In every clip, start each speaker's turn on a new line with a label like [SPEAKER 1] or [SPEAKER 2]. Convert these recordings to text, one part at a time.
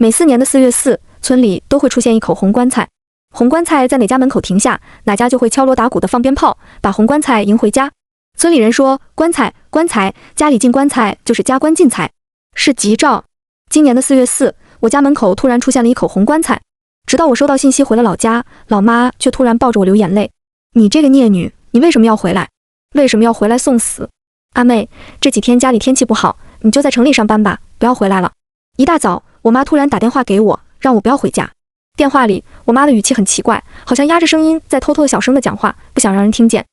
[SPEAKER 1] 每4年的4月4，村里都会出现一口红棺材。红棺材在哪家门口停下，哪家就会敲锣打鼓的放鞭炮，把红棺材迎回家。村里人说，棺材，棺材，家里进棺材就是家官进财，是吉兆。今年的4月4，我家门口突然出现了一口红棺材。直到我收到信息回了老家，老妈却突然抱着我流眼泪。你这个孽女，你为什么要回来？为什么要回来送死？阿妹，这几天家里天气不好，你就在城里上班吧，不要回来了。一大早，我妈突然打电话给我，让我不要回家。电话里，我妈的语气很奇怪，好像压着声音在偷偷的小声的讲话，不想让人听见。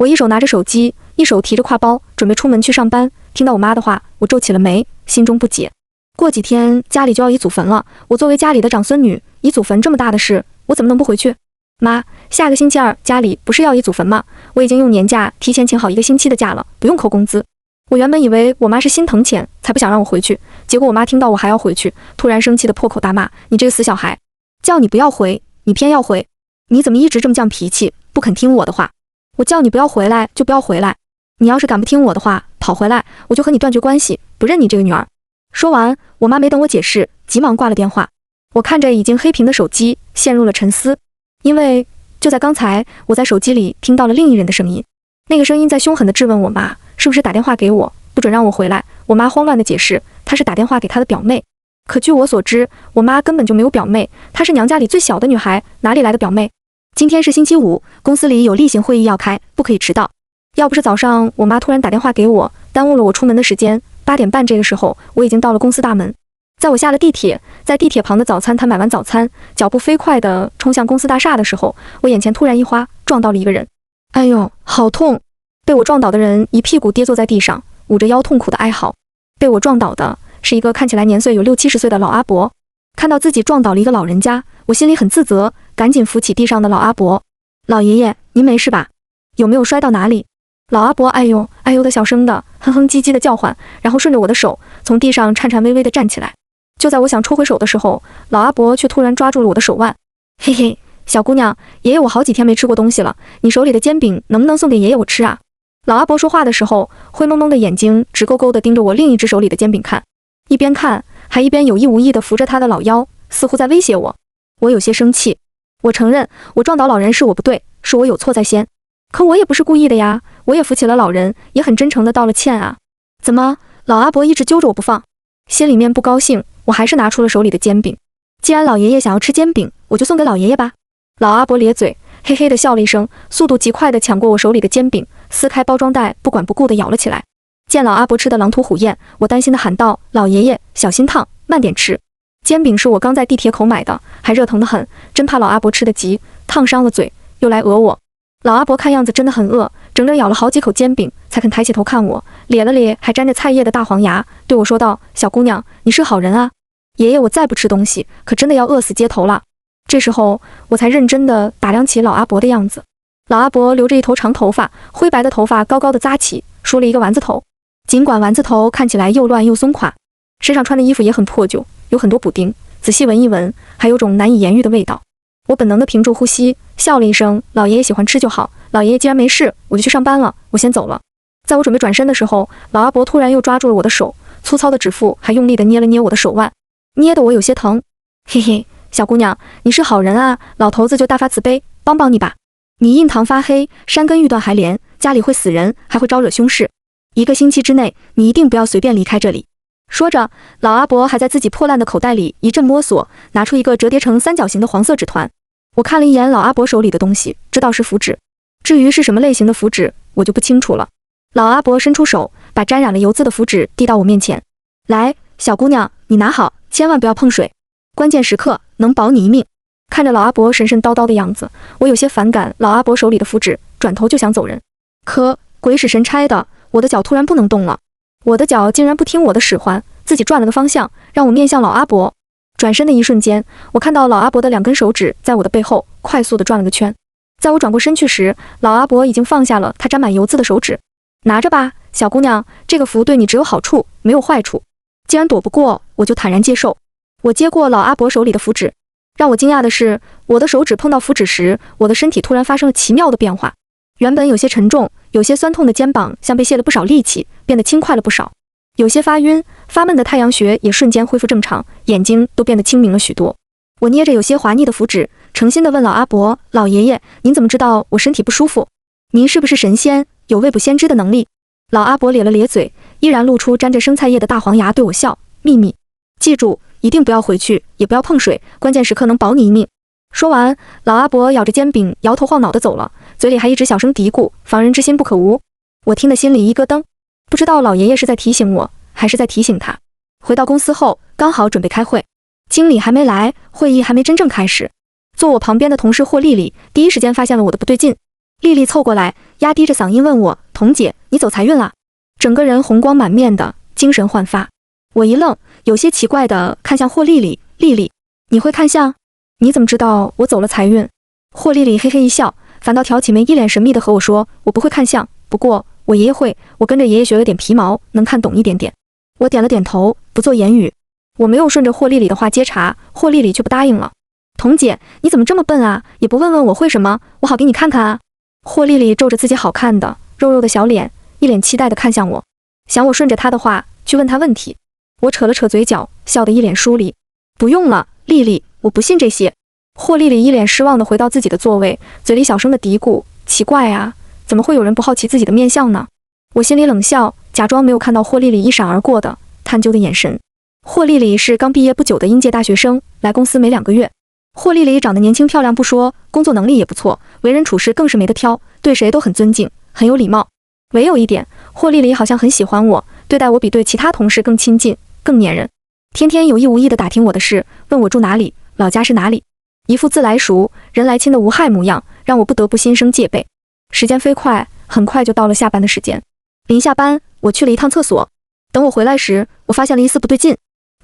[SPEAKER 1] 我一手拿着手机，一手提着挎包，准备出门去上班。听到我妈的话，我皱起了眉，心中不解。过几天家里就要移祖坟了，我作为家里的长孙女，移祖坟这么大的事，我怎么能不回去？妈，下个星期2家里不是要移祖坟吗？我已经用年假提前请好1个星期的假了，不用扣工资。我原本以为我妈是心疼钱，才不想让我回去，结果我妈听到我还要回去，突然生气的破口大骂：你这个死小孩，叫你不要回，你偏要回，你怎么一直这么犟脾气，不肯听我的话？我叫你不要回来就不要回来，你要是敢不听我的话，跑回来，我就和你断绝关系，不认你这个女儿。说完，我妈没等我解释，急忙挂了电话。我看着已经黑屏的手机，陷入了沉思。因为就在刚才，我在手机里听到了另一人的声音，那个声音在凶狠地质问我妈是不是打电话给我，不准让我回来。我妈慌乱地解释，她是打电话给她的表妹。可据我所知，我妈根本就没有表妹，她是娘家里最小的女孩，哪里来的表妹？今天是星期5，公司里有例行会议要开，不可以迟到。要不是早上我妈突然打电话给我，耽误了我出门的时间，8点半这个时候我已经到了公司大门。在我下了地铁，在地铁旁的早餐摊买完早餐，脚步飞快地冲向公司大厦的时候，我眼前突然一花，撞到了一个人。哎呦，好痛！被我撞倒的人一屁股跌坐在地上，捂着腰痛苦的哀嚎。被我撞倒的是一个看起来年岁有60-70岁的老阿伯。看到自己撞倒了一个老人家，我心里很自责，赶紧扶起地上的老阿伯。老爷爷，您没事吧？有没有摔到哪里？老阿伯哎呦哎呦的小声的哼哼唧唧的叫唤，然后顺着我的手从地上颤颤巍巍的站起来。就在我想抽回手的时候，老阿伯却突然抓住了我的手腕。嘿嘿，小姑娘，爷爷我好几天没吃过东西了，你手里的煎饼能不能送给爷爷我吃啊？老阿伯说话的时候，灰蒙蒙的眼睛直勾勾地盯着我另一只手里的煎饼看，一边看还一边有意无意地扶着他的老腰，似乎在威胁我。我有些生气，我承认我撞倒老人是我不对，是我有错在先，可我也不是故意的呀。我也扶起了老人，也很真诚地道了歉啊。怎么，老阿伯一直揪着我不放？心里面不高兴，我还是拿出了手里的煎饼。既然老爷爷想要吃煎饼，我就送给老爷爷吧。老阿伯咧嘴，嘿嘿地笑了一声，速度极快地抢过我手里的煎饼，撕开包装袋，不管不顾地咬了起来。见老阿伯吃得狼吐虎咽，我担心地喊道：老爷爷，小心烫，慢点吃。煎饼是我刚在地铁口买的，还热腾得很，真怕老阿伯吃得急，烫伤了嘴，又来讹我。老阿伯看样子真的很饿，整整咬了好几口煎饼，才肯抬起头看我，咧了咧还沾着菜叶的大黄牙，对我说道：小姑娘，你是好人啊。爷爷我再不吃东西，可真的要饿死街头了。这时候我才认真地打量起老阿伯的样子。老阿伯留着一头长头发，灰白的头发高高的扎起，梳了一个丸子头。尽管丸子头看起来又乱又松垮，身上穿的衣服也很破旧，有很多补丁，仔细闻一闻，还有种难以言喻的味道。我本能地屏住呼吸，笑了一声，老爷爷喜欢吃就好，老爷爷既然没事，我就去上班了，我先走了。在我准备转身的时候，老阿伯突然又抓住了我的手，粗糙的指腹还用力地捏了捏我的手腕，捏得我有些疼。嘿嘿，小姑娘，你是好人啊，老头子就大发慈悲，帮帮你吧。你印堂发黑，山根欲断还连，家里会死人，还会招惹凶事。1个星期之内，你一定不要随便离开这里。说着，老阿伯还在自己破烂的口袋里一阵摸索，拿出一个折叠成3角形的黄色纸团。我看了一眼老阿伯手里的东西，知道是符纸，至于是什么类型的符纸，我就不清楚了。老阿伯伸出手，把沾染了油渍的符纸递到我面前。来，小姑娘，你拿好，千万不要碰水，关键时刻能保你一命。看着老阿伯神神叨叨的样子，我有些反感老阿伯手里的符纸，转头就想走人。可鬼使神差的，我的脚突然不能动了。我的脚竟然不听我的使唤，自己转了个方向，让我面向老阿伯。转身的一瞬间，我看到老阿伯的2根手指在我的背后快速地转了个圈。在我转过身去时，老阿伯已经放下了他沾满油渍的手指。拿着吧，小姑娘，这个符对你只有好处，没有坏处。既然躲不过，我就坦然接受。我接过老阿伯手里的符纸，让我惊讶的是，我的手指碰到符纸时，我的身体突然发生了奇妙的变化。原本有些沉重、有些酸痛的肩膀，像被卸了不少力气，变得轻快了不少。有些发晕、发闷的太阳穴也瞬间恢复正常，眼睛都变得清明了许多。我捏着有些滑腻的符纸，诚心地问老阿伯：“老爷爷，您怎么知道我身体不舒服？您是不是神仙，有未卜先知的能力？”老阿伯咧了咧嘴，依然露出沾着生菜叶的大黄牙，对我笑：“秘密，记住，一定不要回去，也不要碰水，关键时刻能保你一命。”说完，老阿伯咬着煎饼，摇头晃脑地走了，嘴里还一直小声嘀咕：“防人之心不可无。”我听得心里一咯噔，不知道老爷爷是在提醒我，还是在提醒他。回到公司后，刚好准备开会，经理还没来，会议还没真正开始。坐我旁边的同事霍丽丽第一时间发现了我的不对劲，丽丽凑过来，压低着嗓音问我：“童姐，你走财运了？”整个人红光满面的，精神焕发。我一愣，有些奇怪的看向霍丽丽：“丽丽，你会看相？你怎么知道我走了财运？”霍丽丽嘿嘿一笑，反倒挑起眉，一脸神秘的和我说：“我不会看相，不过我爷爷会，我跟着爷爷学了点皮毛，能看懂一点点。”我点了点头，不做言语。我没有顺着霍丽丽的话接茬，霍丽丽却不答应了。“童姐，你怎么这么笨啊？也不问问我会什么，我好给你看看啊。”霍丽丽皱着自己好看的肉肉的小脸，一脸期待地看向我，想我顺着她的话去问她问题。我扯了扯嘴角，笑得一脸疏离。“不用了，丽丽，我不信这些。”霍丽丽一脸失望地回到自己的座位，嘴里小声地嘀咕：“奇怪啊，怎么会有人不好奇自己的面相呢？”我心里冷笑，假装没有看到霍丽丽一闪而过的探究的眼神。霍丽丽是刚毕业不久的应届大学生，来公司没2个月。霍丽丽长得年轻漂亮不说，工作能力也不错，为人处事更是没得挑，对谁都很尊敬，很有礼貌。唯有一点，霍丽丽好像很喜欢我，对待我比对其他同事更亲近，更粘人，天天有意无意地打听我的事，问我住哪里，老家是哪里，一副自来熟人来亲的无害模样，让我不得不心生戒备。时间飞快，很快就到了下班的时间。临下班，我去了一趟厕所。等我回来时，我发现了一丝不对劲。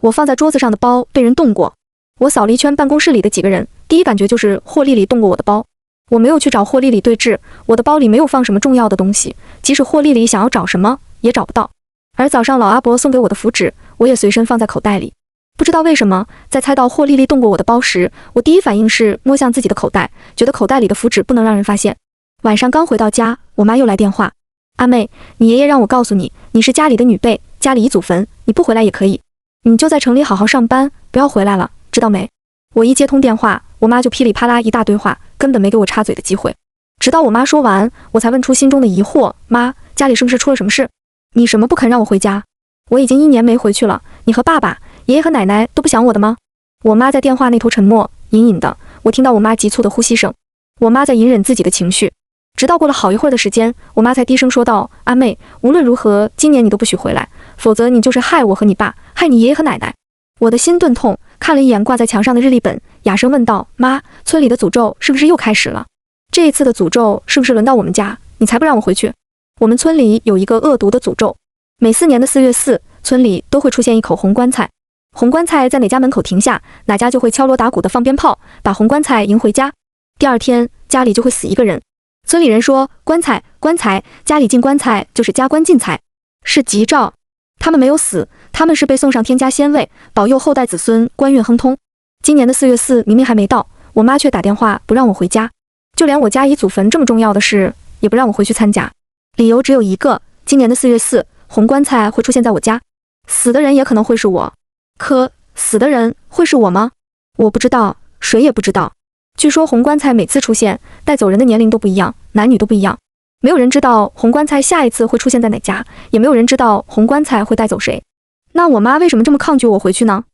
[SPEAKER 1] 我放在桌子上的包被人动过。我扫了一圈办公室里的几个人，第一感觉就是霍丽丽动过我的包。我没有去找霍丽丽对峙，我的包里没有放什么重要的东西，即使霍丽丽想要找什么也找不到。而早上老阿伯送给我的符纸，我也随身放在口袋里。不知道为什么，在猜到霍丽丽动过我的包时，我第一反应是摸向自己的口袋，觉得口袋里的符纸不能让人发现。晚上刚回到家，我妈又来电话：“阿妹，你爷爷让我告诉你，你是家里的女辈，家里一祖坟，你不回来也可以，你就在城里好好上班，不要回来了，知道没？”我一接通电话，我妈就噼里啪啦一大堆话，根本没给我插嘴的机会。直到我妈说完，我才问出心中的疑惑：“妈，家里是不是出了什么事？你什么不肯让我回家？我已经1年没回去了，你和爸爸、爷爷和奶奶都不想我的吗？”我妈在电话那头沉默，隐隐的，我听到我妈急促的呼吸声。我妈在隐忍自己的情绪。直到过了好一会儿的时间，我妈才低声说道：“阿妹，无论如何，今年你都不许回来，否则你就是害我和你爸，害你爷爷和奶奶。”我的心顿痛，看了一眼挂在墙上的日历本，哑声问道：“妈，村里的诅咒是不是又开始了？这一次的诅咒是不是轮到我们家？你才不让我回去。我们村里有一个恶毒的诅咒，每4年的4月4，村里都会出现一口红棺材。红棺材在哪家门口停下，哪家就会敲锣打鼓的放鞭炮，把红棺材迎回家。第2天，家里就会死一个人。村里人说，棺材，家里进棺材就是加官进财，是吉兆。他们没有死，他们是被送上天家仙位，保佑后代子孙官运亨通。今年的4月4明明还没到，我妈却打电话不让我回家，就连我家遗祖坟这么重要的事，也不让我回去参加。理由只有一个，今年的4月4，红棺材会出现在我家，死的人也可能会是我。可死的人会是我吗？我不知道，谁也不知道。据说红棺材每次出现，带走人的年龄都不一样，男女都不一样。没有人知道红棺材下一次会出现在哪家，也没有人知道红棺材会带走谁。那我妈为什么这么抗拒我回去呢？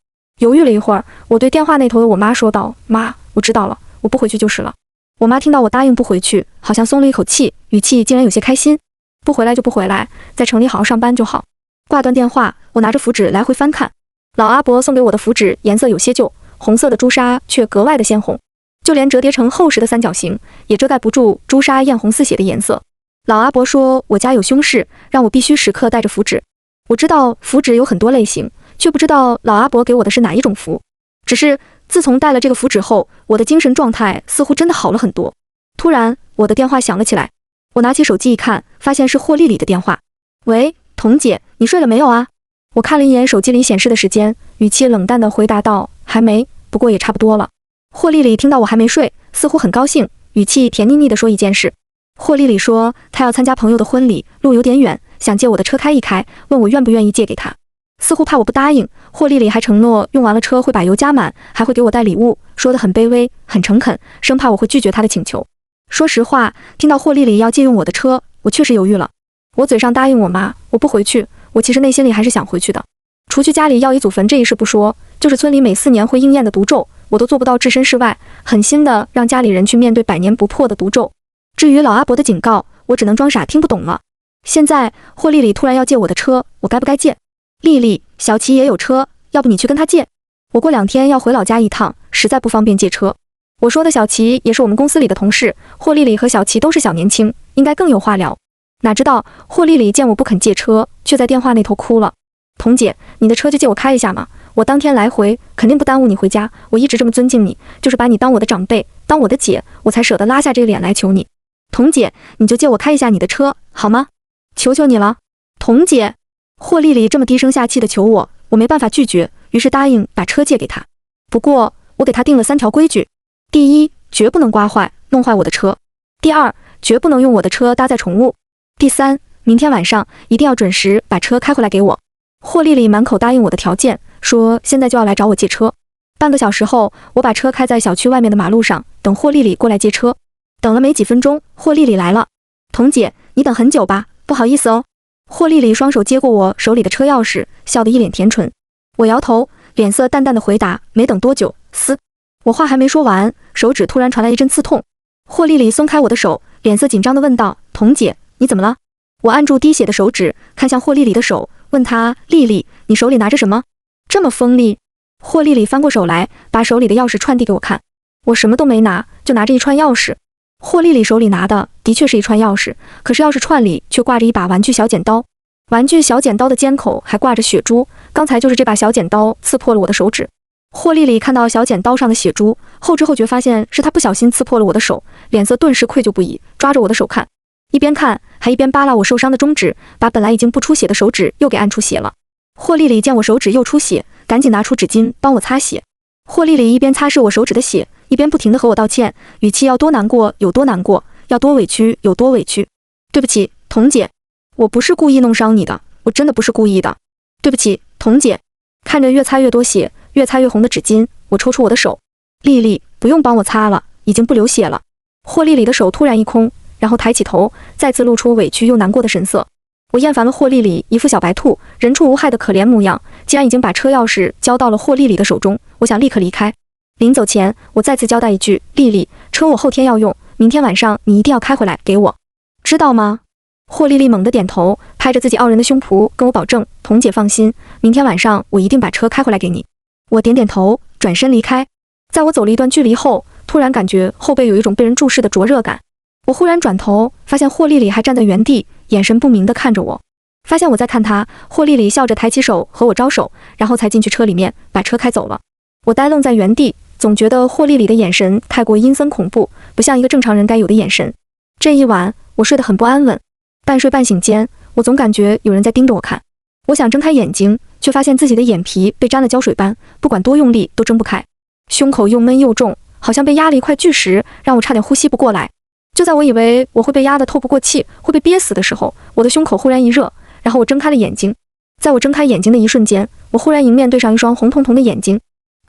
[SPEAKER 1] 犹豫了一会儿，我对电话那头的我妈说道：“妈，我知道了，我不回去就是了。”我妈听到我答应不回去，好像松了一口气，语气竟然有些开心。不回来就不回来，在城里好好上班就好。挂断电话，我拿着符纸来回翻看。老阿伯送给我的符纸颜色有些旧，红色的朱砂却格外的鲜红，就连折叠成厚实的三角形也遮盖不住朱砂艳红似血的颜色。老阿伯说我家有凶事，让我必须时刻带着符纸。我知道符纸有很多类型，却不知道老阿伯给我的是哪一种符。只是自从带了这个符纸后，我的精神状态似乎真的好了很多。突然，我的电话响了起来。我拿起手机一看，发现是霍丽丽的电话。喂，童姐，你睡了没有啊？我看了一眼手机里显示的时间，语气冷淡地回答道：还没，不过也差不多了。霍丽丽听到我还没睡，似乎很高兴，语气甜腻腻地说一件事。霍丽丽说她要参加朋友的婚礼，路有点远，想借我的车开一开，问我愿不愿意借给他。似乎怕我不答应，霍丽丽还承诺用完了车会把油加满，还会给我带礼物，说得很卑微，很诚恳，生怕我会拒绝她的请求。说实话，听到霍丽丽要借用我的车，我确实犹豫了。我嘴上答应我妈，我不回去，我其实内心里还是想回去的。除去家里要一祖坟这一事不说，就是村里每4年会应验的毒咒，我都做不到置身事外，狠心的让家里人去面对百年不破的毒咒。至于老阿伯的警告，我只能装傻听不懂了。现在霍丽丽突然要借我的车，我该不该借？丽丽，小琪也有车，要不你去跟他借？我过2天要回老家一趟，实在不方便借车。我说的小琪也是我们公司里的同事，霍丽丽和小琪都是小年轻，应该更有话聊。哪知道霍丽丽见我不肯借车，却在电话那头哭了。童姐，你的车就借我开一下嘛，我当天来回肯定不耽误你回家，我一直这么尊敬你，就是把你当我的长辈，当我的姐，我才舍得拉下这个脸来求你。童姐，你就借我开一下你的车好吗？求求你了，童姐。霍丽丽这么低声下气的求我，我没办法拒绝，于是答应把车借给她。不过我给她定了3条规矩：第一，绝不能刮坏弄坏我的车；第二，绝不能用我的车搭载宠物；第三，明天晚上一定要准时把车开回来给我。霍丽丽满口答应我的条件，说现在就要来找我借车。半个小时后，我把车开在小区外面的马路上，等霍丽丽过来接车。等了没几分钟，霍丽丽来了。童姐，你等很久吧，不好意思哦。霍丽丽双手接过我手里的车钥匙，笑得一脸甜唇。我摇头，脸色淡淡的回答，没等多久，嘶！我话还没说完，手指突然传来一阵刺痛。霍丽丽松开我的手，脸色紧张地问道：童姐，你怎么了？我按住滴血的手指，看向霍丽丽的手，问她：丽丽，你手里拿着什么？这么锋利？霍丽丽翻过手来，把手里的钥匙串递给我看。我什么都没拿，就拿着一串钥匙。霍丽丽手里拿的的确是一串钥匙，可是钥匙串里却挂着一把玩具小剪刀，玩具小剪刀的尖口还挂着血珠，刚才就是这把小剪刀刺破了我的手指。霍丽丽看到小剪刀上的血珠，后知后觉发现是她不小心刺破了我的手，脸色顿时愧疚不已，抓着我的手看，一边看还一边扒拉我受伤的中指，把本来已经不出血的手指又给按出血了。霍丽丽见我手指又出血，赶紧拿出纸巾帮我擦血。霍丽丽一边擦拭我手指的血，一边不停地和我道歉，语气要多难过有多难过，要多委屈有多委屈。对不起，童姐，我不是故意弄伤你的，我真的不是故意的。对不起，童姐。看着越擦越多血，越擦越红的纸巾，我抽出我的手。丽丽，不用帮我擦了，已经不流血了。霍丽丽的手突然一空，然后抬起头，再次露出委屈又难过的神色。我厌烦了霍丽丽一副小白兔，人畜无害的可怜模样，既然已经把车钥匙交到了霍丽丽的手中，我想立刻离开。临走前，我再次交代一句：丽丽，车我后天要用，明天晚上你一定要开回来给我，知道吗？霍丽丽猛地点头，拍着自己傲人的胸脯跟我保证：童姐放心，明天晚上我一定把车开回来给你。我点点头，转身离开。在我走了一段距离后，突然感觉后背有一种被人注视的灼热感。我忽然转头，发现霍丽丽还站在原地，眼神不明地看着我。发现我在看她，霍丽丽笑着抬起手和我招手，然后才进去车里面，把车开走了。我呆愣在原地，总觉得霍丽丽的眼神太过阴森恐怖，不像一个正常人该有的眼神。这一晚，我睡得很不安稳。半睡半醒间，我总感觉有人在盯着我看。我想睁开眼睛，却发现自己的眼皮被沾了胶水斑，不管多用力都睁不开。胸口又闷又重，好像被压了一块巨石，让我差点呼吸不过来。就在我以为我会被压得透不过气，会被憋死的时候，我的胸口忽然一热，然后我睁开了眼睛。在我睁开眼睛的一瞬间，我忽然迎面对上一双红彤彤的眼睛。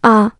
[SPEAKER 1] 啊！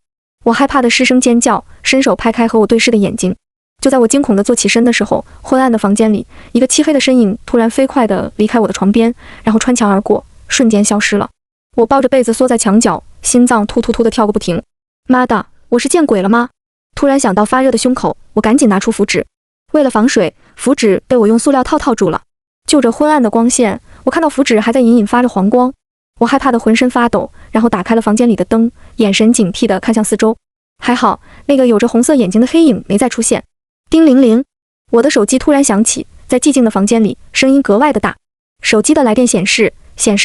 [SPEAKER 1] 我害怕的失声尖叫，伸手拍开和我对视的眼睛。就在我惊恐地坐起身的时候，昏暗的房间里，一个漆黑的身影突然飞快地离开我的床边，然后穿墙而过，瞬间消失了。我抱着被子缩在墙角，心脏突突突地跳个不停。妈的，我是见鬼了吗？突然想到发热的胸口，我赶紧拿出符纸。为了防水，符纸被我用塑料套套住了。就着昏暗的光线，我看到符纸还在隐隐发着黄光。我害怕得浑身发抖，然后打开了房间里的灯，眼神警惕地看向四周。还好，那个有着红色眼睛的黑影没再出现。叮铃铃，我的手机突然响起，在寂静的房间里，声音格外的大。手机的来电显示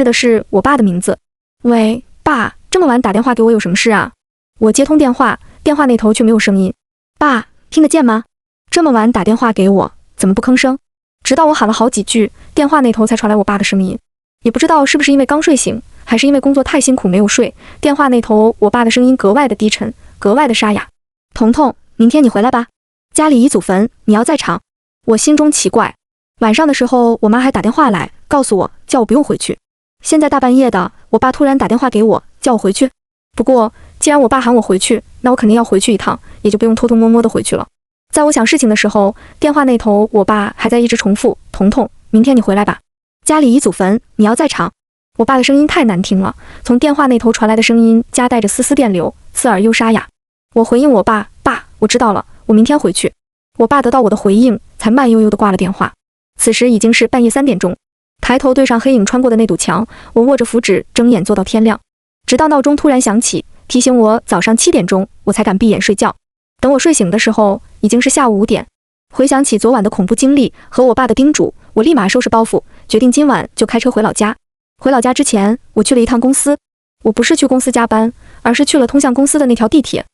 [SPEAKER 1] 的是我爸的名字。喂，爸，这么晚打电话给我有什么事啊？我接通电话，电话那头却没有声音。爸，听得见吗？这么晚打电话给我，怎么不吭声？直到我喊了好几句，电话那头才传来我爸的声音。也不知道是不是因为刚睡醒，还是因为工作太辛苦没有睡，电话那头我爸的声音格外的低沉，格外的沙哑。彤彤，明天你回来吧，家里遗祖坟，你要在场。我心中奇怪，晚上的时候，我妈还打电话来，告诉我叫我不用回去。现在大半夜的，我爸突然打电话给我，叫我回去。不过既然我爸喊我回去，那我肯定要回去一趟，也就不用偷偷摸摸的回去了。在我想事情的时候，电话那头我爸还在一直重复：彤彤，明天你回来吧，家里遗祖坟，你要在场。我爸的声音太难听了，从电话那头传来的声音夹带着丝丝电流，刺耳又沙哑。我回应我爸：爸，我知道了，我明天回去。我爸得到我的回应，才慢悠悠地挂了电话。此时已经是半夜3点钟，抬头对上黑影穿过的那堵墙，我握着符纸睁眼做到天亮，直到闹钟突然响起，提醒我早上7点钟，我才敢闭眼睡觉。等我睡醒的时候，已经是下午5点。回想起昨晚的恐怖经历和我爸的叮嘱，我立马收拾包袱，决定今晚就开车回老家。回老家之前，我去了一趟公司。我不是去公司加班，而是去了通向公司的那条地铁。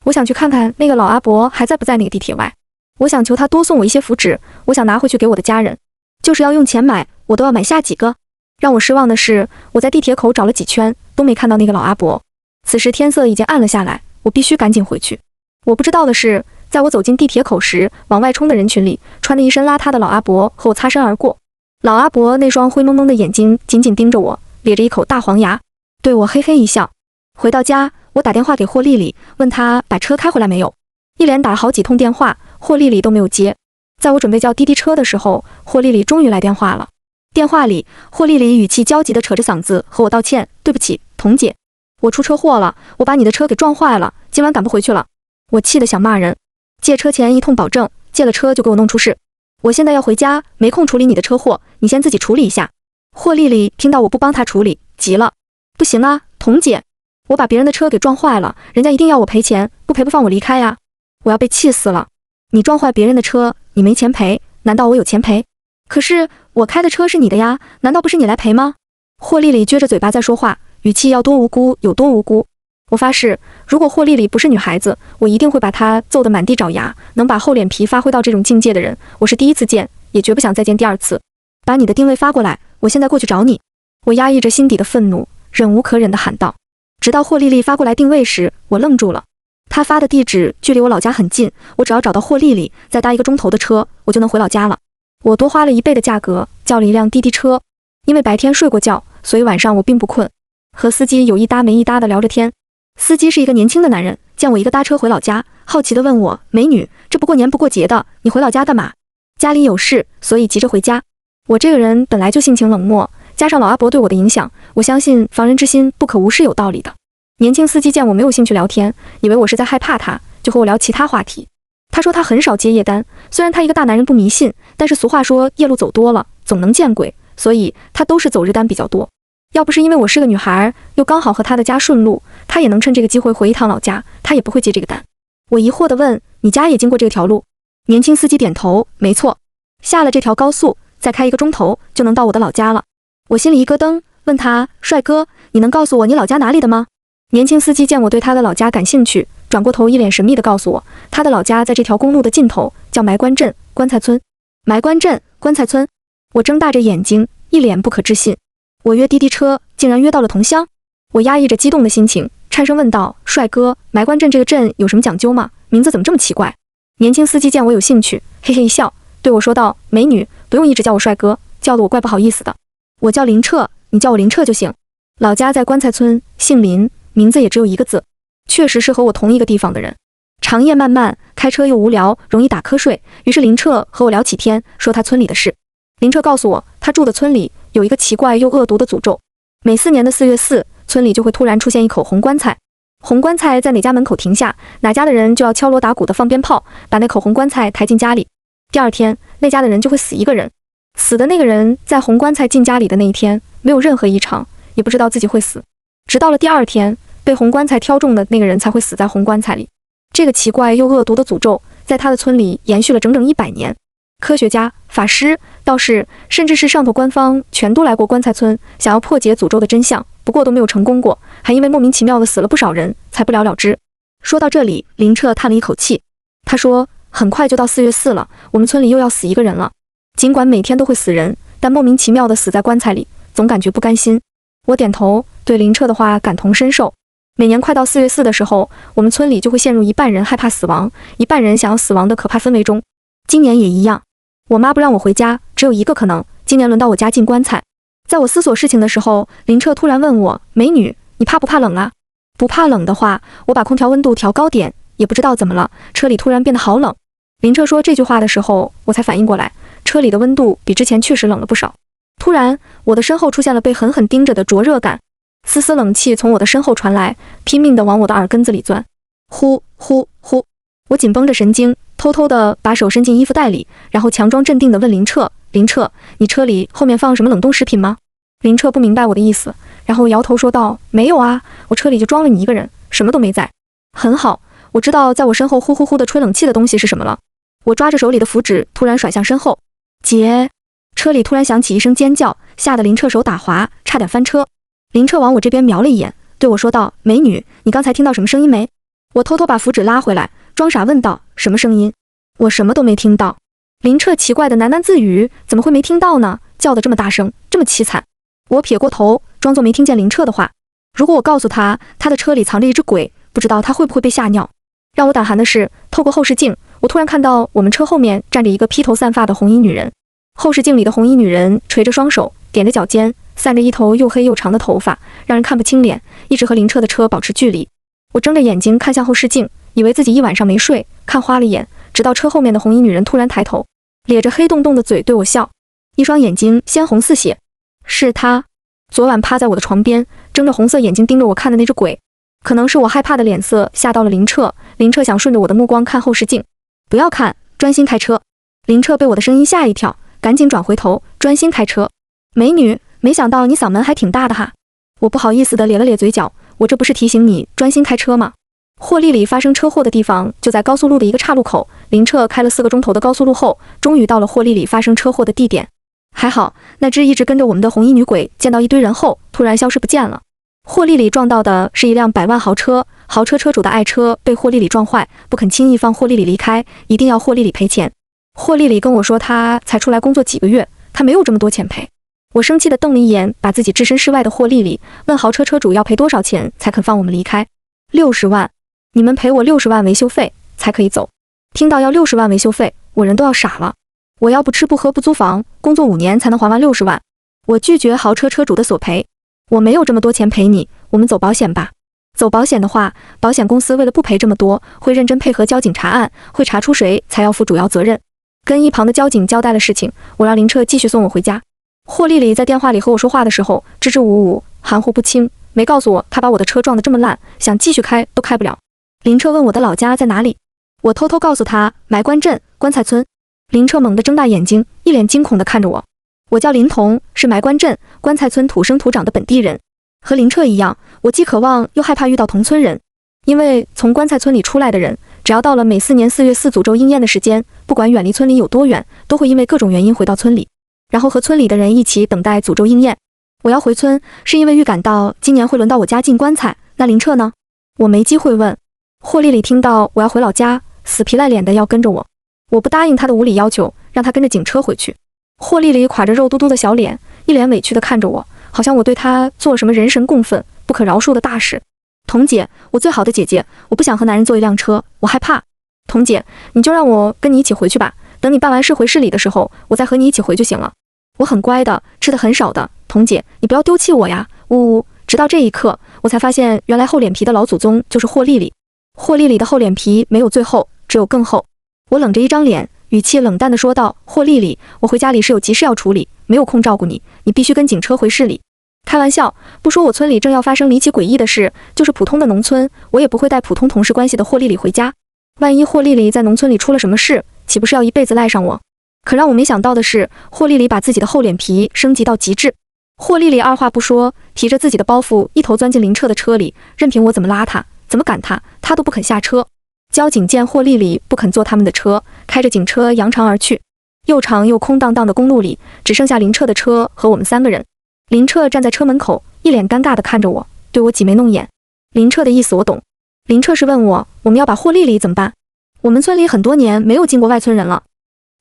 [SPEAKER 1] 我想去看看那个老阿伯还在不在那个地铁外。我想求他多送我一些符纸，我想拿回去给我的家人。就是要用钱买，我都要买下几个。让我失望的是，我在地铁口找了几圈，都没看到那个老阿伯。此时天色已经暗了下来，我必须赶紧回去。我不知道的是，在我走进地铁口时，往外冲的人群里，穿着一身邋遢的老阿伯和我擦身而过。老阿伯那双灰蒙蒙的眼睛紧紧盯着我，咧着一口大黄牙，对我嘿嘿一笑。回到家，我打电话给霍丽丽，问她把车开回来没有。一连打了好几通电话，霍丽丽都没有接。在我准备叫滴滴车的时候，霍丽丽终于来电话了。电话里，霍丽丽语气焦急地扯着嗓子和我道歉：对不起，童姐，我出车祸了，我把你的车给撞坏了，今晚赶不回去了。我气得想骂人，借车前一通保证，借了车就给我弄出事。我现在要回家，没空处理你的车祸，你先自己处理一下。霍丽丽听到我不帮她处理，急了：不行啊，童姐，我把别人的车给撞坏了，人家一定要我赔钱，不赔不放我离开呀。我要被气死了。你撞坏别人的车，你没钱赔，难道我有钱赔？可是我开的车是你的呀，难道不是你来赔吗？霍丽丽撅着嘴巴在说话，语气要多无辜有多无辜。我发誓，如果霍丽丽不是女孩子，我一定会把她揍得满地找牙。能把厚脸皮发挥到这种境界的人，我是第一次见，也绝不想再见第二次。把你的定位发过来，我现在过去找你。我压抑着心底的愤怒，忍无可忍地喊道。直到霍丽丽发过来定位时，我愣住了。她发的地址距离我老家很近，我只要找到霍丽丽，再搭1个钟头的车，我就能回老家了。我多花了1倍的价格叫了一辆滴滴车，因为白天睡过觉，所以晚上我并不困，和司机有一搭没一搭的聊着天。司机是一个年轻的男人，见我一个搭车回老家，好奇地问我：美女，这不过年不过节的，你回老家干嘛？家里有事，所以急着回家。我这个人本来就性情冷漠，加上老阿伯对我的影响，我相信防人之心不可无是有道理的。年轻司机见我没有兴趣聊天，以为我是在害怕他，就和我聊其他话题。他说他很少接夜单，虽然他一个大男人不迷信，但是俗话说夜路走多了总能见鬼，所以他都是走日单比较多。要不是因为我是个女孩，又刚好和他的家顺路，他也能趁这个机会回一趟老家，他也不会接这个单。我疑惑地问：你家也经过这条路？年轻司机点头：没错，下了这条高速，再开1个钟头就能到我的老家了。我心里一咯噔，问他：帅哥，你能告诉我你老家哪里的吗？年轻司机见我对他的老家感兴趣，转过头一脸神秘地告诉我，他的老家在这条公路的尽头，叫埋关镇棺材村。埋关镇棺材村，我睁大着眼睛，一脸不可置信。我约滴滴车，竟然约到了同乡。我压抑着激动的心情，颤声问道：帅哥，埋关镇这个镇有什么讲究吗？名字怎么这么奇怪？年轻司机见我有兴趣，嘿嘿一笑，对我说道：美女，不用一直叫我帅哥，叫得我怪不好意思的。我叫林彻，你叫我林彻就行。老家在棺材村，姓林，名字也只有1个字，确实是和我同一个地方的人。长夜漫漫，开车又无聊，容易打瞌睡，于是林彻和我聊起天，说他村里的事。林彻告诉我，他住的村里有一个奇怪又恶毒的诅咒，每4年的4月4，村里就会突然出现一口红棺材。红棺材在哪家门口停下，哪家的人就要敲锣打鼓的放鞭炮，把那口红棺材抬进家里。第2天，那家的人就会死1个人。死的那个人在红棺材进家里的那一天，没有任何异常，也不知道自己会死。直到了第2天，被红棺材挑中的那个人才会死在红棺材里。这个奇怪又恶毒的诅咒，在他的村里延续了整整100年。科学家、法师、道士，甚至是上头官方，全都来过棺材村，想要破解诅咒的真相，不过都没有成功过，还因为莫名其妙的死了不少人，才不了了之。说到这里，林彻叹了一口气，他说：很快就到4月4了，我们村里又要死1个人了。尽管每天都会死人，但莫名其妙的死在棺材里，总感觉不甘心。我点头，对林彻的话感同身受。每年快到4月4的时候，我们村里就会陷入一半人害怕死亡，一半人想要死亡的可怕氛围中。今年也一样。我妈不让我回家，只有一个可能，今年轮到我家进棺材。在我思索事情的时候，林澈突然问我，美女，你怕不怕冷啊？不怕冷的话，我把空调温度调高点。也不知道怎么了，车里突然变得好冷。林澈说这句话的时候，我才反应过来，车里的温度比之前确实冷了不少。突然，我的身后出现了被狠狠盯着的灼热感，丝丝冷气从我的身后传来，拼命地往我的耳根子里钻。呼呼呼！我紧绷着神经，偷偷地把手伸进衣服袋里，然后强装镇定地问林澈：“林澈，你车里后面放什么冷冻食品吗？”林澈不明白我的意思，然后摇头说道：“没有啊，我车里就装了你一个人，什么都没在。”很好，我知道在我身后呼呼呼的吹冷气的东西是什么了。我抓着手里的符纸，突然甩向身后。姐！车里突然响起一声尖叫，吓得林澈手打滑，差点翻车。林澈往我这边瞄了一眼，对我说道：“美女，你刚才听到什么声音没？”我偷偷把符纸拉回来，装傻问道：“什么声音？”我什么都没听到。林澈奇怪的喃喃自语：“怎么会没听到呢？叫得这么大声，这么凄惨。”我撇过头，装作没听见林澈的话。如果我告诉他，他的车里藏着一只鬼，不知道他会不会被吓尿。让我胆寒的是，透过后视镜，我突然看到我们车后面站着一个披头散发的红衣女人。后视镜里的红衣女人垂着双手，踮着脚尖，散着一头又黑又长的头发，让人看不清脸，一直和林澈的车保持距离。我睁着眼睛看向后视镜，以为自己一晚上没睡，看花了眼，直到车后面的红衣女人突然抬头，咧着黑洞洞的嘴对我笑，一双眼睛鲜红似血。是她，昨晚趴在我的床边，睁着红色眼睛盯着我看的那只鬼。可能是我害怕的脸色吓到了林澈，林澈想顺着我的目光看后视镜。不要看，专心开车。林澈被我的声音吓一跳，赶紧转回头，专心开车。美女，没想到你嗓门还挺大的哈。我不好意思地咧了咧嘴角，我这不是提醒你专心开车吗？霍丽丽发生车祸的地方就在高速路的一个岔路口，林澈开了4个钟头的高速路后，终于到了霍丽丽发生车祸的地点。还好，那只一直跟着我们的红衣女鬼见到一堆人后，突然消失不见了。霍丽丽撞到的是一辆100万豪车，豪车车主的爱车被霍丽丽撞坏，不肯轻易放霍丽丽离开，一定要霍丽丽赔钱。霍丽丽跟我说她才出来工作几个月，她没有这么多钱赔。我生气地瞪了一眼把自己置身事外的霍丽丽，问豪车车主要赔多少钱才肯放我们离开。60万，你们赔我60万维修费才可以走。听到要60万维修费，我人都要傻了。我要不吃不喝不租房，工作5年才能还完60万。我拒绝豪车车主的索赔。我没有这么多钱赔你，我们走保险吧。走保险的话，保险公司为了不赔这么多，会认真配合交警查案，会查出谁才要负主要责任。跟一旁的交警交代了事情，我让林澈继续送我回家。霍丽丽在电话里和我说话的时候，支支吾吾，含糊不清，没告诉我她把我的车撞得这么烂，想继续开都开不了。林澈问我的老家在哪里，我偷偷告诉他埋棺镇棺材村。林澈猛地睁大眼睛，一脸惊恐地看着我。我叫林童，是埋棺镇棺材村土生土长的本地人。和林澈一样，我既渴望又害怕遇到同村人，因为从棺材村里出来的人，只要到了每4年4月4诅咒应验的时间，不管远离村里有多远，都会因为各种原因回到村里，然后和村里的人一起等待诅咒应验。我要回村，是因为预感到今年会轮到我家进棺材。那林澈呢？我没机会问。霍丽丽听到我要回老家，死皮赖脸的要跟着我。我不答应她的无理要求，让她跟着警车回去。霍丽丽垮着肉嘟嘟的小脸，一脸委屈地看着我，好像我对她做了什么人神共愤、不可饶恕的大事。童姐，我最好的姐姐，我不想和男人坐一辆车，我害怕。童姐，你就让我跟你一起回去吧，等你办完事回市里的时候，我再和你一起回就行了。我很乖的，吃的很少的，童姐，你不要丢弃我呀！呜呜！直到这一刻，我才发现原来厚脸皮的老祖宗就是霍丽丽。霍丽丽的厚脸皮没有最厚，只有更厚。我冷着一张脸，语气冷淡地说道：“霍丽丽，我回家里是有急事要处理，没有空照顾你，你必须跟警车回市里。”开玩笑，不说我村里正要发生离奇诡异的事，就是普通的农村，我也不会带普通同事关系的霍丽丽回家。万一霍丽丽在农村里出了什么事，岂不是要一辈子赖上我？可让我没想到的是，霍丽丽把自己的厚脸皮升级到极致。霍丽丽二话不说，提着自己的包袱一头钻进林澈的车里，任凭我怎么拉她，怎么赶她，她都不肯下车。交警见霍丽丽不肯坐他们的车，开着警车扬长而去。又长又空荡荡的公路里，只剩下林澈的车和我们3个人。林澈站在车门口，一脸尴尬地看着我，对我挤眉弄眼。林澈的意思我懂，林澈是问我们要把霍丽丽怎么办？我们村里很多年没有进过外村人了，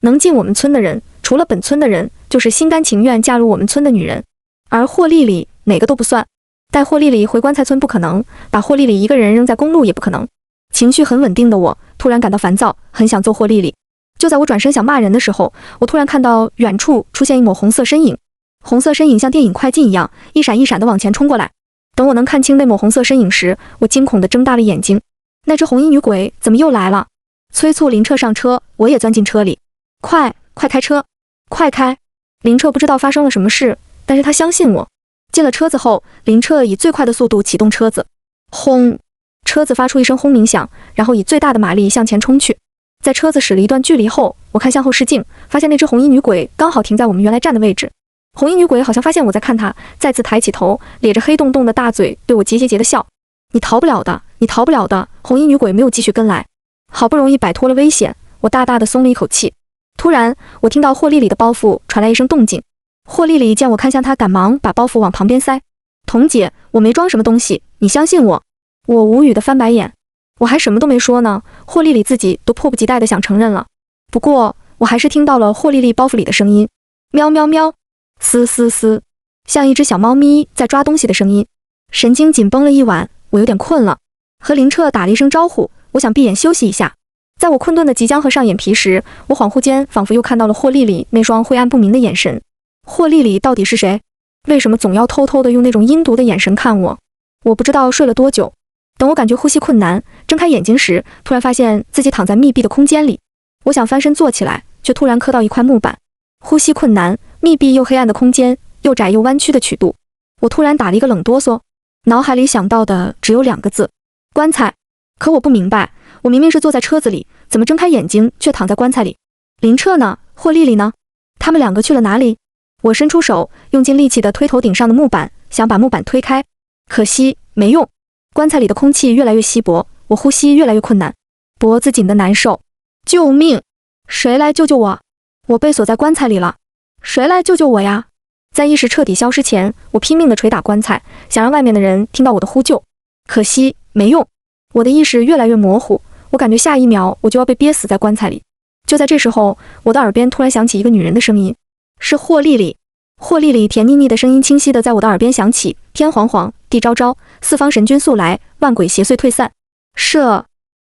[SPEAKER 1] 能进我们村的人，除了本村的人，就是心甘情愿嫁入我们村的女人。而霍丽丽哪个都不算，带霍丽丽回棺材村不可能，把霍丽丽一个人扔在公路也不可能。情绪很稳定的我，突然感到烦躁，很想揍霍丽丽。就在我转身想骂人的时候，我突然看到远处出现一抹红色身影，红色身影像电影快进一样，一闪一闪地往前冲过来。等我能看清那抹红色身影时，我惊恐地睁大了眼睛。那只红衣女鬼怎么又来了？催促林彻上车，我也钻进车里。快开车，快开！林彻不知道发生了什么事，但是他相信我。进了车子后，林彻以最快的速度启动车子，轰！车子发出一声轰鸣响，然后以最大的马力向前冲去。在车子驶了一段距离后，我看向后视镜，发现那只红衣女鬼刚好停在我们原来站的位置。红衣女鬼好像发现我在看她，再次抬起头，咧着黑洞洞的大嘴对我桀桀地笑。你逃不了的，你逃不了的。红衣女鬼没有继续跟来。好不容易摆脱了危险，我大大的松了一口气。突然，我听到霍丽丽的包袱传来一声动静。霍丽丽见我看向她，赶忙把包袱往旁边塞。童姐，我没装什么东西，你相信我。我无语的翻白眼。我还什么都没说呢，霍丽丽自己都迫不及待的想承认了。不过，我还是听到了霍丽丽包袱里的声音，喵喵喵，嘶嘶嘶，像一只小猫咪在抓东西的声音。神经紧绷了一晚，我有点困了，和林彻打了一声招呼，我想闭眼休息一下。在我困顿的即将合上眼皮时，我恍惚间仿佛又看到了霍丽丽那双晦暗不明的眼神。霍丽丽到底是谁？为什么总要偷偷的用那种阴毒的眼神看我？我不知道睡了多久，等我感觉呼吸困难，睁开眼睛时，突然发现自己躺在密闭的空间里。我想翻身坐起来，却突然磕到一块木板。呼吸困难，密闭又黑暗的空间，又窄又弯曲的曲度，我突然打了一个冷哆嗦，脑海里想到的只有2个字：棺材。可我不明白，我明明是坐在车子里，怎么睁开眼睛却躺在棺材里？林彻呢？霍丽丽呢？他们2个去了哪里？我伸出手，用尽力气地推头顶上的木板，想把木板推开，可惜没用。棺材里的空气越来越稀薄，我呼吸越来越困难，脖子紧得难受。救命！谁来救救我？我被锁在棺材里了，谁来救救我呀？在意识彻底消失前，我拼命地捶打棺材，想让外面的人听到我的呼救，可惜没用。我的意识越来越模糊，我感觉下一秒我就要被憋死在棺材里。就在这时候，我的耳边突然响起一个女人的声音，是霍丽丽。霍丽丽甜腻腻的声音清晰地在我的耳边响起：天黄黄，地昭昭，四方神君速来，万鬼邪祟退散。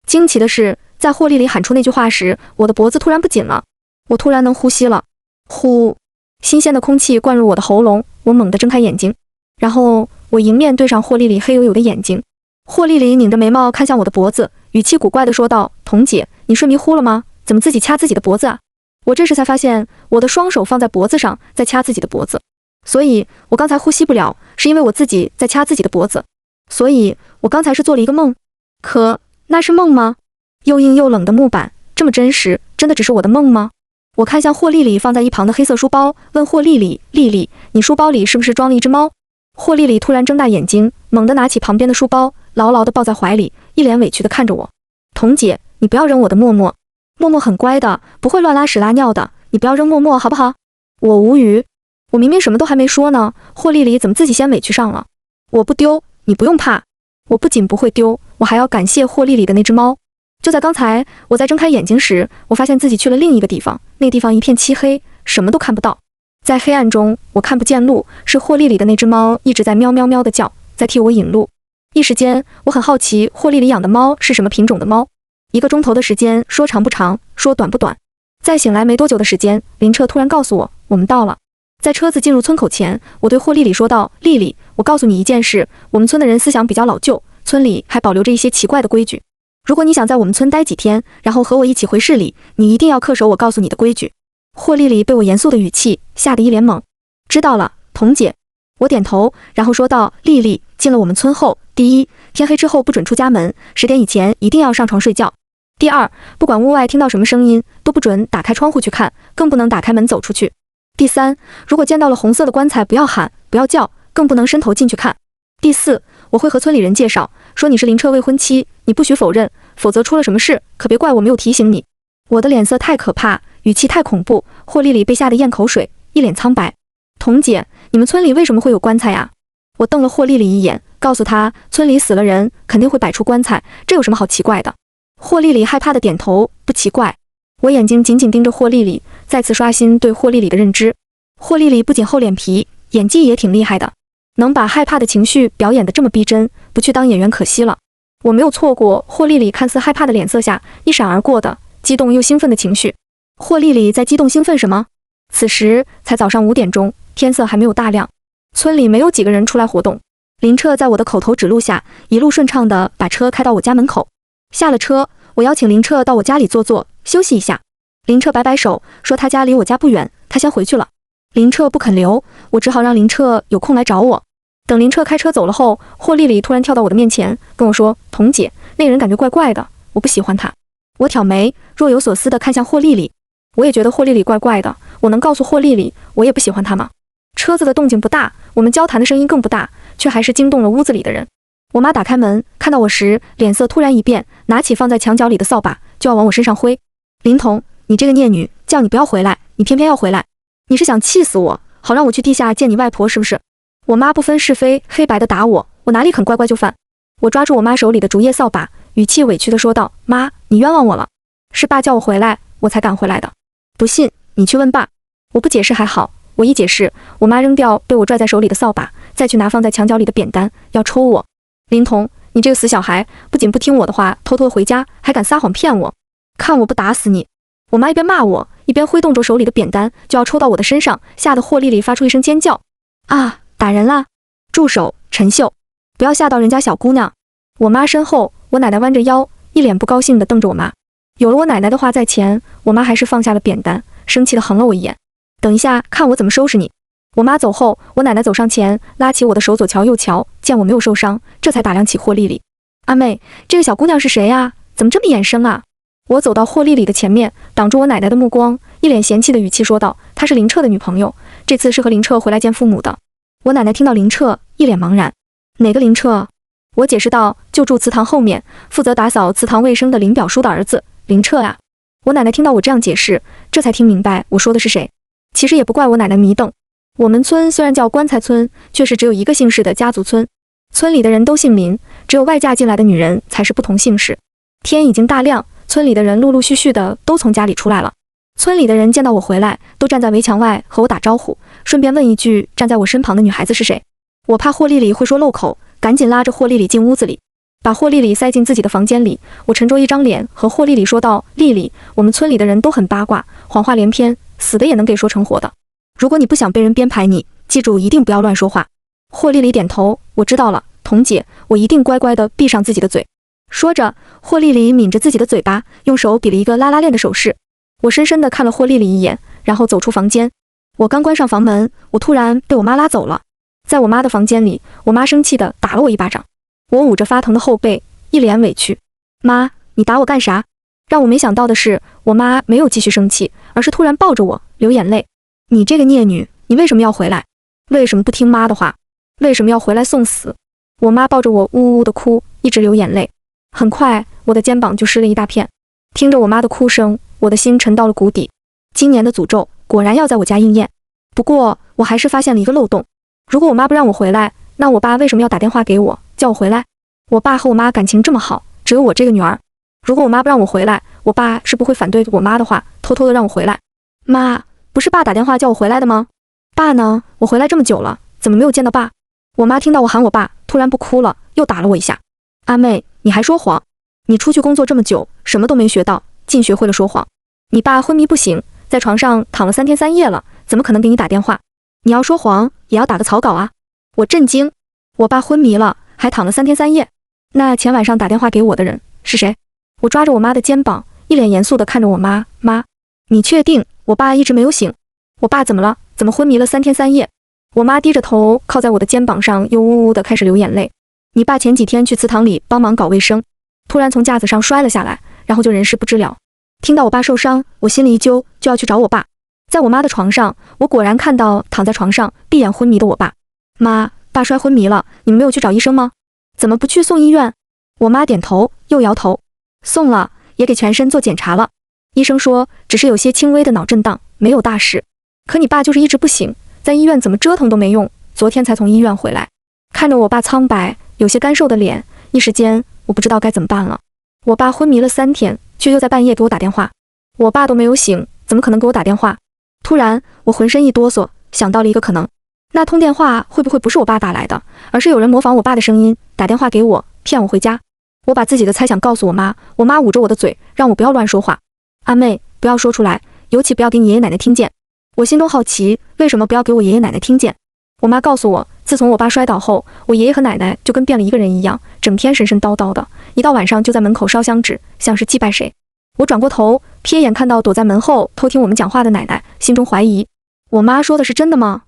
[SPEAKER 1] 惊奇的是，在霍丽丽喊出那句话时，我的脖子突然不紧了，我突然能呼吸了。呼，新鲜的空气灌入我的喉咙，我猛地睁开眼睛，然后我迎面对上霍丽丽黑黝黝的眼睛。霍丽丽拧着眉毛看向我的脖子，语气古怪地说道：童姐，你睡迷糊了吗？怎么自己掐自己的脖子啊？我这时才发现，我的双手放在脖子上，在掐自己的脖子，所以我刚才呼吸不了，是因为我自己在掐自己的脖子，所以我刚才是做了一个梦。可那是梦吗？又硬又冷的木板，这么真实，真的只是我的梦吗？我看向霍丽丽放在一旁的黑色书包，问霍丽丽：丽丽，你书包里是不是装了一只猫？霍丽丽突然睁大眼睛，猛地拿起旁边的书包，牢牢地抱在怀里，一脸委屈地看着我。童姐，你不要扔我的默默，默默很乖的，不会乱拉屎拉尿的，你不要扔默默好不好？我无语，我明明什么都还没说呢，霍丽丽怎么自己先委屈上了？我不丢，你不用怕。我不仅不会丢，我还要感谢霍丽丽的那只猫。就在刚才，我在睁开眼睛时，我发现自己去了另一个地方，那地方一片漆黑，什么都看不到。在黑暗中，我看不见路，是霍丽丽的那只猫一直在喵喵喵地叫，在替我引路。一时间，我很好奇霍丽丽养的猫是什么品种的猫。1个钟头的时间，说长不长，说短不短。在醒来没多久的时间，林彻突然告诉我，我们到了。在车子进入村口前，我对霍丽丽说道：丽丽，我告诉你一件事，我们村的人思想比较老旧，村里还保留着一些奇怪的规矩。如果你想在我们村待几天，然后和我一起回市里，你一定要恪守我告诉你的规矩。霍丽丽被我严肃的语气吓得一脸懵。知道了，童姐。我点头，然后说道：丽丽，进了我们村后，第一，天黑之后不准出家门，10点以前一定要上床睡觉。第二，不管屋外听到什么声音，都不准打开窗户去看，更不能打开门走出去。第三，如果见到了红色的棺材，不要喊，不要叫，更不能伸头进去看。第四，我会和村里人介绍，说你是林彻未婚妻，你不许否认，否则出了什么事，可别怪我没有提醒你。我的脸色太可怕，语气太恐怖，霍丽丽被吓得咽口水，一脸苍白。童姐，你们村里为什么会有棺材呀？我瞪了霍丽丽一眼，告诉她，村里死了人，肯定会摆出棺材，这有什么好奇怪的？霍丽丽害怕的点头，不奇怪。我眼睛紧紧盯着霍丽丽，再次刷新对霍丽丽的认知。霍丽丽不仅厚脸皮，演技也挺厉害的，能把害怕的情绪表演得这么逼真，不去当演员可惜了。我没有错过霍丽丽看似害怕的脸色下一闪而过的激动又兴奋的情绪。霍丽丽在激动兴奋什么？此时才早上5点钟，天色还没有大亮，村里没有几个人出来活动。林彻在我的口头指路下，一路顺畅地把车开到我家门口。下了车，我邀请林彻到我家里坐坐，休息一下。林彻摆摆手，说他家离我家不远，他先回去了。林彻不肯留，我只好让林彻有空来找我。等林彻开车走了后，霍丽丽突然跳到我的面前，跟我说：“童姐，那个人感觉怪怪的，我不喜欢他。”我挑眉，若有所思地看向霍丽丽。我也觉得霍丽丽怪怪的，我能告诉霍丽丽我也不喜欢她吗？车子的动静不大，我们交谈的声音更不大，却还是惊动了屋子里的人。我妈打开门，看到我时，脸色突然一变，拿起放在墙角里的扫把，就要往我身上挥。林童，你这个孽女，叫你不要回来，你偏偏要回来，你是想气死我，好让我去地下见你外婆是不是？我妈不分是非黑白的打我，我哪里肯乖乖就范？我抓住我妈手里的竹叶扫把，语气委屈地说道：“妈，你冤枉我了，是爸叫我回来，我才赶回来的。不信你去问爸。”我不解释还好，我一解释，我妈扔掉被我拽在手里的扫把，再去拿放在墙角里的扁担，要抽我。林童，你这个死小孩，不仅不听我的话，偷偷回家，还敢撒谎骗我，看我不打死你！我妈一边骂我，一边挥动着手里的扁担，就要抽到我的身上，吓得霍丽丽发出一声尖叫：“啊，打人啦！住手，陈秀，不要吓到人家小姑娘！”我妈身后，我奶奶弯着腰，一脸不高兴地瞪着我妈。有了我奶奶的话在前，我妈还是放下了扁担，生气地横了我一眼：“等一下，看我怎么收拾你！”我妈走后，我奶奶走上前，拉起我的手左瞧右瞧，见我没有受伤，这才打量起霍丽丽。阿妹，这个小姑娘是谁呀？怎么这么眼生啊？我走到霍丽丽的前面，挡住我奶奶的目光，一脸嫌弃的语气说道：“她是林彻的女朋友，这次是和林彻回来见父母的。”我奶奶听到林彻，一脸茫然：“哪个林彻？”我解释道：“就住祠堂后面，负责打扫祠堂卫生的林表叔的儿子，林彻啊。”我奶奶听到我这样解释，这才听明白我说的是谁。其实也不怪我奶奶迷瞪，我们村虽然叫棺材村，却是只有一个姓氏的家族村，村里的人都姓林，只有外嫁进来的女人才是不同姓氏。天已经大亮，村里的人陆陆续续的都从家里出来了。村里的人见到我回来，都站在围墙外和我打招呼，顺便问一句站在我身旁的女孩子是谁。我怕霍丽丽会说漏口，赶紧拉着霍丽丽进屋子里，把霍丽丽塞进自己的房间里。我沉着一张脸和霍丽丽说道：“丽丽，我们村里的人都很八卦，谎话连篇，死的也能给说成活的。如果你不想被人编排你，记住一定不要乱说话。”霍丽丽点头，我知道了，童姐，我一定乖乖地闭上自己的嘴。说着，霍丽丽抿着自己的嘴巴，用手比了一个拉拉链的手势。我深深地看了霍丽丽一眼，然后走出房间。我刚关上房门，我突然被我妈拉走了。在我妈的房间里，我妈生气地打了我一巴掌。我捂着发疼的后背，一脸委屈：“妈，你打我干啥？”让我没想到的是，我妈没有继续生气，而是突然抱着我流眼泪：“你这个孽女，你为什么要回来？为什么不听妈的话？为什么要回来送死？”我妈抱着我呜呜的哭，一直流眼泪。很快，我的肩膀就湿了一大片。听着我妈的哭声，我的心沉到了谷底。今年的诅咒果然要在我家应验。不过，我还是发现了一个漏洞。如果我妈不让我回来，那我爸为什么要打电话给我，叫我回来？我爸和我妈感情这么好，只有我这个女儿。如果我妈不让我回来，我爸是不会反对我妈的话，偷偷的让我回来。妈，不是爸打电话叫我回来的吗？爸呢？我回来这么久了，怎么没有见到爸？我妈听到我喊我爸，突然不哭了，又打了我一下。阿妹，你还说谎？你出去工作这么久，什么都没学到，竟学会了说谎。你爸昏迷不醒，在床上躺了3天3夜了，怎么可能给你打电话？你要说谎，也要打个草稿啊！我震惊，我爸昏迷了，还躺了3天3夜。那前晚上打电话给我的人是谁？我抓着我妈的肩膀，一脸严肃地看着我妈。妈，你确定我爸一直没有醒？我爸怎么了？怎么昏迷了3天3夜？我妈低着头靠在我的肩膀上，又呜呜地开始流眼泪。你爸前几天去祠堂里帮忙搞卫生，突然从架子上摔了下来，然后就人事不知了。听到我爸受伤，我心里一揪，就要去找我爸。在我妈的床上，我果然看到躺在床上闭眼昏迷的我爸。妈，爸摔昏迷了，你们没有去找医生吗？怎么不去送医院？我妈点头又摇头。送了，也给全身做检查了，医生说只是有些轻微的脑震荡，没有大事。可你爸就是一直不醒，在医院怎么折腾都没用，昨天才从医院回来。看着我爸苍白有些干瘦的脸，一时间我不知道该怎么办了。我爸昏迷了3天，却又在半夜给我打电话。我爸都没有醒，怎么可能给我打电话？突然我浑身一哆嗦，想到了一个可能，那通电话会不会不是我爸打来的，而是有人模仿我爸的声音打电话给我，骗我回家？我把自己的猜想告诉我妈，我妈捂着我的嘴，让我不要乱说话。阿妹，不要说出来，尤其不要给你爷爷奶奶听见。我心中好奇，为什么不要给我爷爷奶奶听见？我妈告诉我，自从我爸摔倒后，我爷爷和奶奶就跟变了一个人一样，整天神神叨叨的，一到晚上就在门口烧香纸，像是祭拜谁。我转过头，瞥眼看到躲在门后偷听我们讲话的奶奶，心中怀疑，我妈说的是真的吗？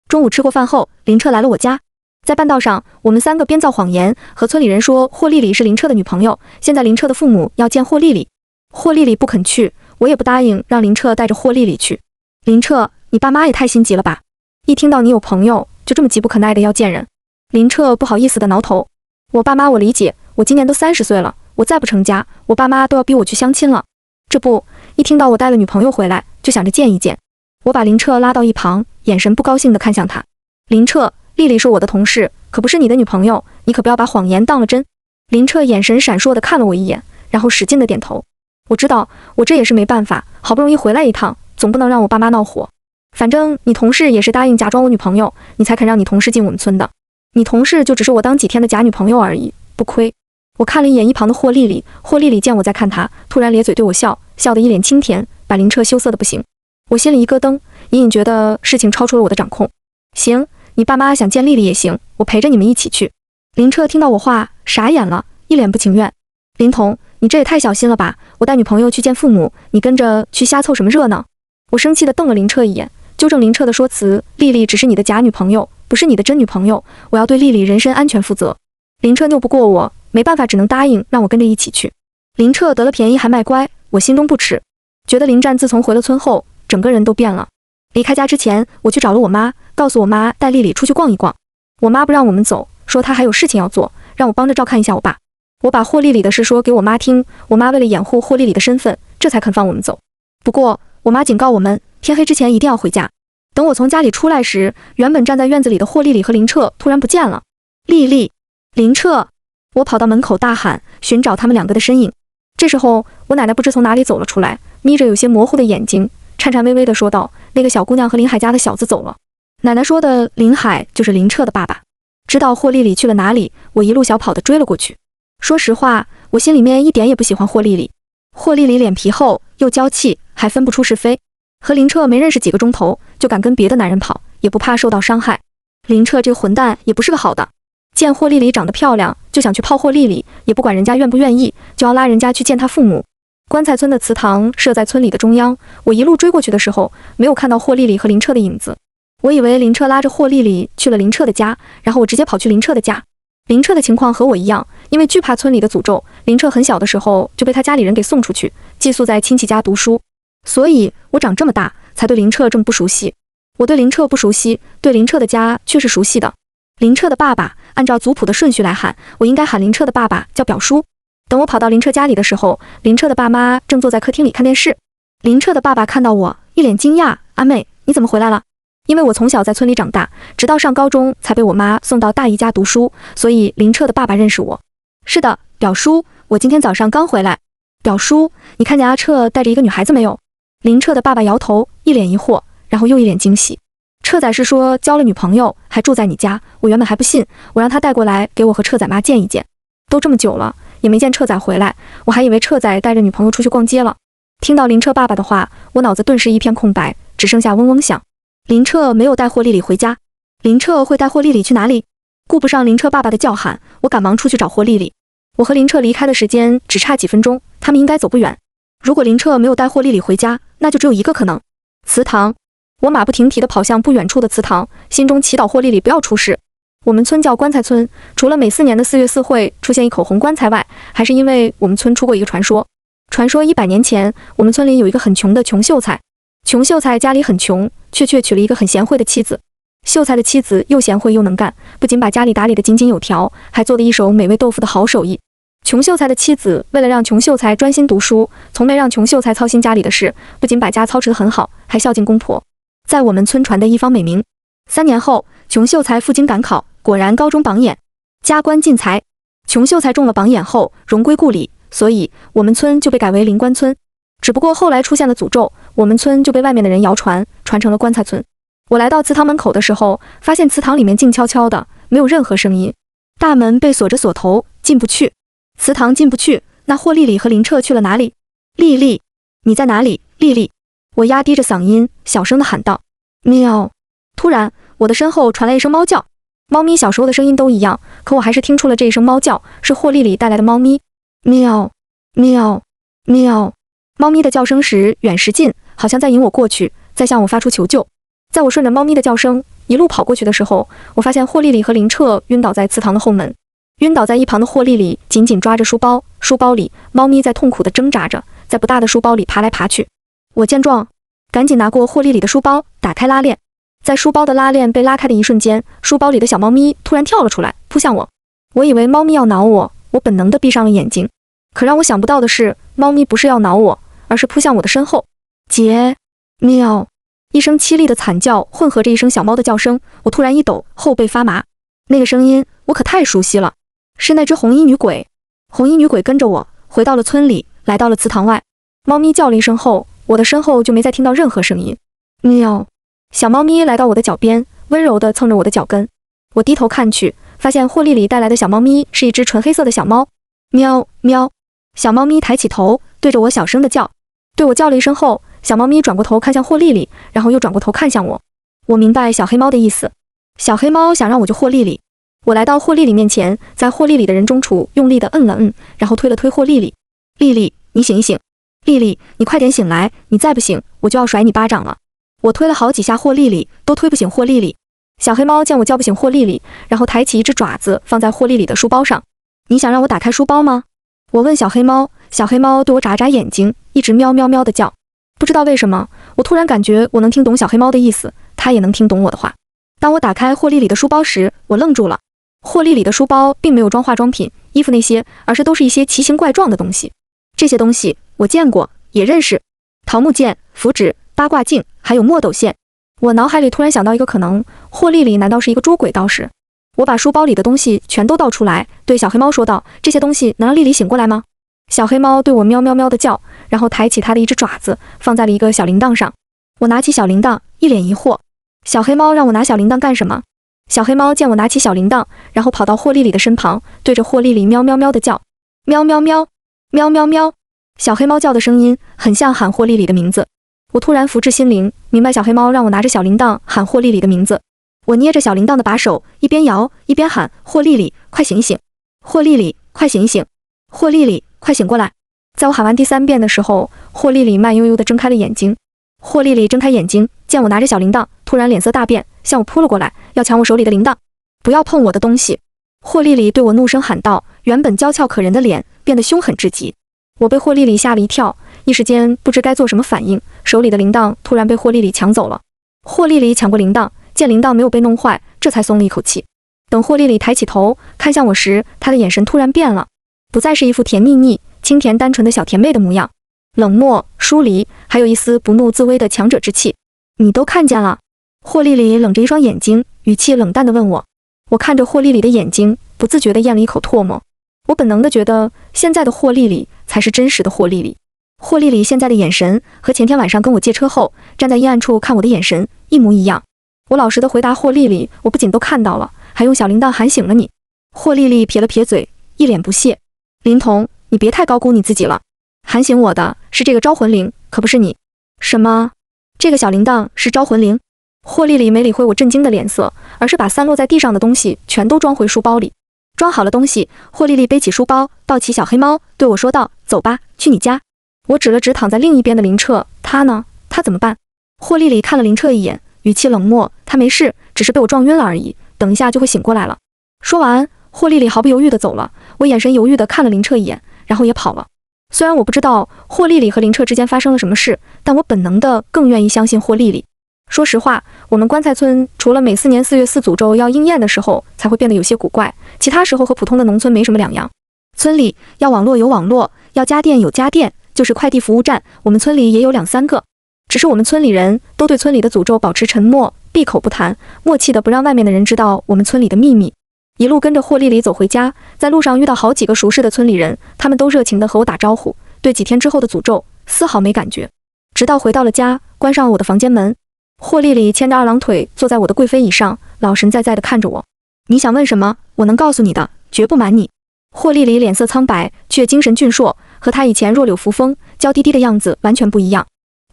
[SPEAKER 1] 中午吃过饭后，林彻来了我家。在半道上，我们3个编造谎言，和村里人说霍丽丽是林彻的女朋友，现在林彻的父母要见霍丽丽，霍丽丽不肯去，我也不答应让林彻带着霍丽丽去。林彻，你爸妈也太心急了吧，一听到你有朋友就这么急不可耐的要见人。林彻不好意思的挠头，我爸妈我理解，我今年都30岁了，我再不成家，我爸妈都要逼我去相亲了。这不，一听到我带了女朋友回来，就想着见一见。我把林彻拉到一旁，眼神不高兴地看向他。林彻，丽丽是我的同事，可不是你的女朋友，你可不要把谎言当了真。林彻眼神闪烁地看了我一眼，然后使劲地点头。我知道，我这也是没办法，好不容易回来一趟，总不能让我爸妈闹火。反正你同事也是答应假装我女朋友，你才肯让你同事进我们村的。你同事就只是我当几天的假女朋友而已，不亏。我看了一眼一旁的霍丽丽，霍丽丽见我在看她，突然咧嘴对我笑，笑得一脸清甜，把林彻羞涩的不行。我心里一咯噔，隐隐觉得事情超出了我的掌控。行，你爸妈想见丽丽也行，我陪着你们一起去。林彻听到我话，傻眼了，一脸不情愿。林童，你这也太小心了吧，我带女朋友去见父母，你跟着去瞎凑什么热闹？我生气地瞪了林彻一眼，纠正林彻的说辞，丽丽只是你的假女朋友，不是你的真女朋友，我要对丽丽人身安全负责。林彻拗不过我，没办法只能答应让我跟着一起去。林彻得了便宜还卖乖，我心中不耻，觉得林战自从回了村后，整个人都变了。离开家之前，我去找了我妈，告诉我妈带丽丽出去逛一逛。我妈不让我们走，说她还有事情要做，让我帮着照看一下我爸。我把霍丽丽的事说给我妈听，我妈为了掩护霍丽丽的身份，这才肯放我们走。不过我妈警告我们，天黑之前一定要回家。等我从家里出来时，原本站在院子里的霍丽丽和林彻突然不见了。丽丽，林彻，我跑到门口大喊，寻找他们2个的身影。这时候，我奶奶不知从哪里走了出来，眯着有些模糊的眼睛，颤颤巍巍地说道：“那个小姑娘和林海家的小子走了。”奶奶说的林海就是林彻的爸爸。知道霍丽丽去了哪里，我一路小跑地追了过去。说实话，我心里面一点也不喜欢霍丽丽。霍丽丽脸皮厚又娇气，还分不出是非。和林彻没认识几个钟头，就敢跟别的男人跑，也不怕受到伤害。林彻这个混蛋也不是个好的，见霍丽丽长得漂亮，就想去泡霍丽丽，也不管人家愿不愿意，就要拉人家去见她父母。棺材村的祠堂设在村里的中央，我一路追过去的时候，没有看到霍丽丽和林彻的影子。我以为林彻拉着霍丽丽去了林彻的家，然后我直接跑去林彻的家。林彻的情况和我一样，因为惧怕村里的诅咒，林彻很小的时候就被他家里人给送出去，寄宿在亲戚家读书。所以我长这么大才对林彻这么不熟悉。我对林彻不熟悉，对林彻的家却是熟悉的。林彻的爸爸，按照族谱的顺序来喊，我应该喊林彻的爸爸叫表叔。等我跑到林彻家里的时候，林彻的爸妈正坐在客厅里看电视。林彻的爸爸看到我，一脸惊讶：“阿妹，你怎么回来了？”因为我从小在村里长大，直到上高中才被我妈送到大姨家读书，所以林彻的爸爸认识我。是的，表叔，我今天早上刚回来。表叔，你看见阿彻带着一个女孩子没有？林彻的爸爸摇头，一脸疑惑，然后又一脸惊喜。彻仔是说交了女朋友，还住在你家，我原本还不信，我让他带过来给我和彻仔妈见一见。都这么久了，也没见彻仔回来，我还以为彻仔带着女朋友出去逛街了。听到林彻爸爸的话，我脑子顿时一片空白，只剩下嗡嗡响。林彻没有带霍丽丽回家，林彻会带霍丽丽去哪里？顾不上林彻爸爸的叫喊，我赶忙出去找霍丽丽。我和林彻离开的时间只差几分钟，他们应该走不远。如果林彻没有带霍丽丽回家，那就只有一个可能，祠堂。我马不停蹄地跑向不远处的祠堂，心中祈祷霍丽丽不要出事。我们村叫棺材村，除了每4年的4月4会出现一口红棺材外，还是因为我们村出过一个传说。传说100年前，我们村里有一个很穷的穷秀才。穷秀才家里很穷，却娶了一个很贤惠的妻子。秀才的妻子又贤惠又能干，不仅把家里打理得井井有条，还做得一手美味豆腐的好手艺。穷秀才的妻子为了让穷秀才专心读书，从没让穷秀才操心家里的事，不仅把家操持得很好，还孝敬公婆，在我们村传得一方美名。3年后，穷秀才赴京赶考，果然高中榜眼，加官进财。穷秀才中了榜眼后荣归故里，所以我们村就被改为灵官村。只不过后来出现了诅咒，我们村就被外面的人谣传成了棺材村。我来到祠堂门口的时候，发现祠堂里面静悄悄的，没有任何声音，大门被锁着锁头，进不去。祠堂进不去，那霍丽丽和林彻去了哪里？丽丽，你在哪里？丽丽，我压低着嗓音，小声地喊道：喵！突然，我的身后传来一声猫叫。猫咪小时候的声音都一样，可我还是听出了这一声猫叫是霍莉莉带来的猫咪。喵！喵！喵！猫咪的叫声时远时近，好像在引我过去，在向我发出求救。在我顺着猫咪的叫声一路跑过去的时候，我发现霍莉莉和林彻晕倒在祠堂的后门。晕倒在一旁的霍莉莉紧紧抓着书包，书包里猫咪在痛苦地挣扎着，在不大的书包里爬来爬去。我见状，赶紧拿过霍莉莉的书包，打开拉链。在书包的拉链被拉开的一瞬间，书包里的小猫咪突然跳了出来，扑向我。我以为猫咪要挠我，我本能地闭上了眼睛。可让我想不到的是，猫咪不是要挠我，而是扑向我的身后。杰！喵！一声凄厉的惨叫混合着一声小猫的叫声，我突然一抖，后背发麻。那个声音我可太熟悉了，是那只红衣女鬼。红衣女鬼跟着我回到了村里，来到了祠堂外。猫咪叫了一声后，我的身后就没再听到任何声音。喵！小猫咪来到我的脚边，温柔地蹭着我的脚跟。我低头看去，发现霍莉莉带来的小猫咪是一只纯黑色的小猫。喵喵！小猫咪抬起头，对着我小声地叫。对我叫了一声后，小猫咪转过头看向霍莉莉，然后又转过头看向我。我明白小黑猫的意思，小黑猫想让我救霍莉莉。我来到霍莉莉面前，在霍莉莉的人中处用力地摁了摁，然后推了推霍莉莉。莉莉，你醒一醒！莉莉，你快点醒来！你再不醒，我就要甩你巴掌了！我推了好几下霍莉莉，都推不醒霍莉莉。小黑猫见我叫不醒霍莉莉，然后抬起一只爪子放在霍莉莉的书包上。你想让我打开书包吗？我问小黑猫。小黑猫对我眨眨眼睛，一直喵喵喵地叫。不知道为什么，我突然感觉我能听懂小黑猫的意思，它也能听懂我的话。当我打开霍莉莉的书包时，我愣住了。霍莉莉的书包并没有装化妆品、衣服那些，而是都是一些奇形怪状的东西。这些东西我见过，也认识：桃木剑、符纸、八卦镜，还有墨斗线。我脑海里突然想到一个可能，霍莉莉难道是一个捉鬼道士？我把书包里的东西全都倒出来，对小黑猫说道：这些东西能让莉莉醒过来吗？小黑猫对我喵喵喵地叫，然后抬起它的一只爪子放在了一个小铃铛上。我拿起小铃铛，一脸疑惑：小黑猫让我拿小铃铛干什么？小黑猫见我拿起小铃铛，然后跑到霍莉莉的身旁，对着霍莉莉喵喵喵地叫：喵喵喵，喵喵喵。小黑猫叫的声音很像喊霍莉莉的名字。我突然福至心灵，明白小黑猫让我拿着小铃铛喊霍莉莉的名字。我捏着小铃铛的把手，一边摇一边喊：霍莉莉，快醒一醒！霍莉莉，快醒一醒！霍莉莉，快醒过来！在我喊完第3遍的时候，霍莉莉慢悠悠地睁开了眼睛。霍莉莉睁开眼睛，见我拿着小铃铛，突然脸色大变，向我扑了过来，要抢我手里的铃铛。不要碰我的东西！霍莉莉对我怒声喊道，原本娇俏可人的脸变得凶狠至极。我被霍莉莉吓了一跳，一时间不知该做什么反应，手里的铃铛突然被霍莉莉抢走了。霍莉莉抢过铃铛，见铃铛没有被弄坏，这才松了一口气。等霍莉莉抬起头看向我时，她的眼神突然变了，不再是一副甜腻腻、清甜单纯的小甜妹的模样，冷漠、疏离，还有一丝不怒自威的强者之气。你都看见了？霍莉莉冷着一双眼睛，语气冷淡地问我。我看着霍莉莉的眼睛，不自觉地咽了一口唾沫。我本能地觉得，现在的霍莉莉才是真实的霍莉莉。霍莉莉现在的眼神和前天晚上跟我借车后站在阴暗处看我的眼神一模一样。我老实地回答霍莉莉，我不仅都看到了，还用小铃铛喊醒了你。霍莉莉撇了撇嘴，一脸不屑。林童，你别太高估你自己了，喊醒我的是这个招魂铃，可不是你。什么？这个小铃铛是招魂铃？霍莉莉没理会我震惊的脸色，而是把散落在地上的东西全都装回书包里。装好了东西，霍莉莉背起书包，抱起小黑猫，对我说道：走吧，去你家。我指了指躺在另一边的林彻，他呢？他怎么办？霍莉莉看了林彻一眼，语气冷漠：他没事，只是被我撞晕了而已，等一下就会醒过来了。说完，霍莉莉毫不犹豫地走了。我眼神犹豫地看了林彻一眼，然后也跑了。虽然我不知道霍莉莉和林彻之间发生了什么事，但我本能的更愿意相信霍莉莉。说实话，我们棺材村除了每4年4月4诅咒要应验的时候才会变得有些古怪，其他时候和普通的农村没什么两样。村里要网络有网络，要家电有家电，就是快递服务站，我们村里也有2-3个。只是我们村里人都对村里的诅咒保持沉默，闭口不谈，默契的不让外面的人知道我们村里的秘密。一路跟着霍莉莉走回家，在路上遇到好几个熟识的村里人，他们都热情地和我打招呼，对几天之后的诅咒丝毫没感觉。直到回到了家，关上了我的房间门，霍莉莉牵着2郎腿坐在我的贵妃椅上，老神在在地看着我。你想问什么？我能告诉你的，绝不瞒你。霍莉莉脸色苍白，却精神俊硕，和她以前弱柳扶风、娇滴滴的样子完全不一样。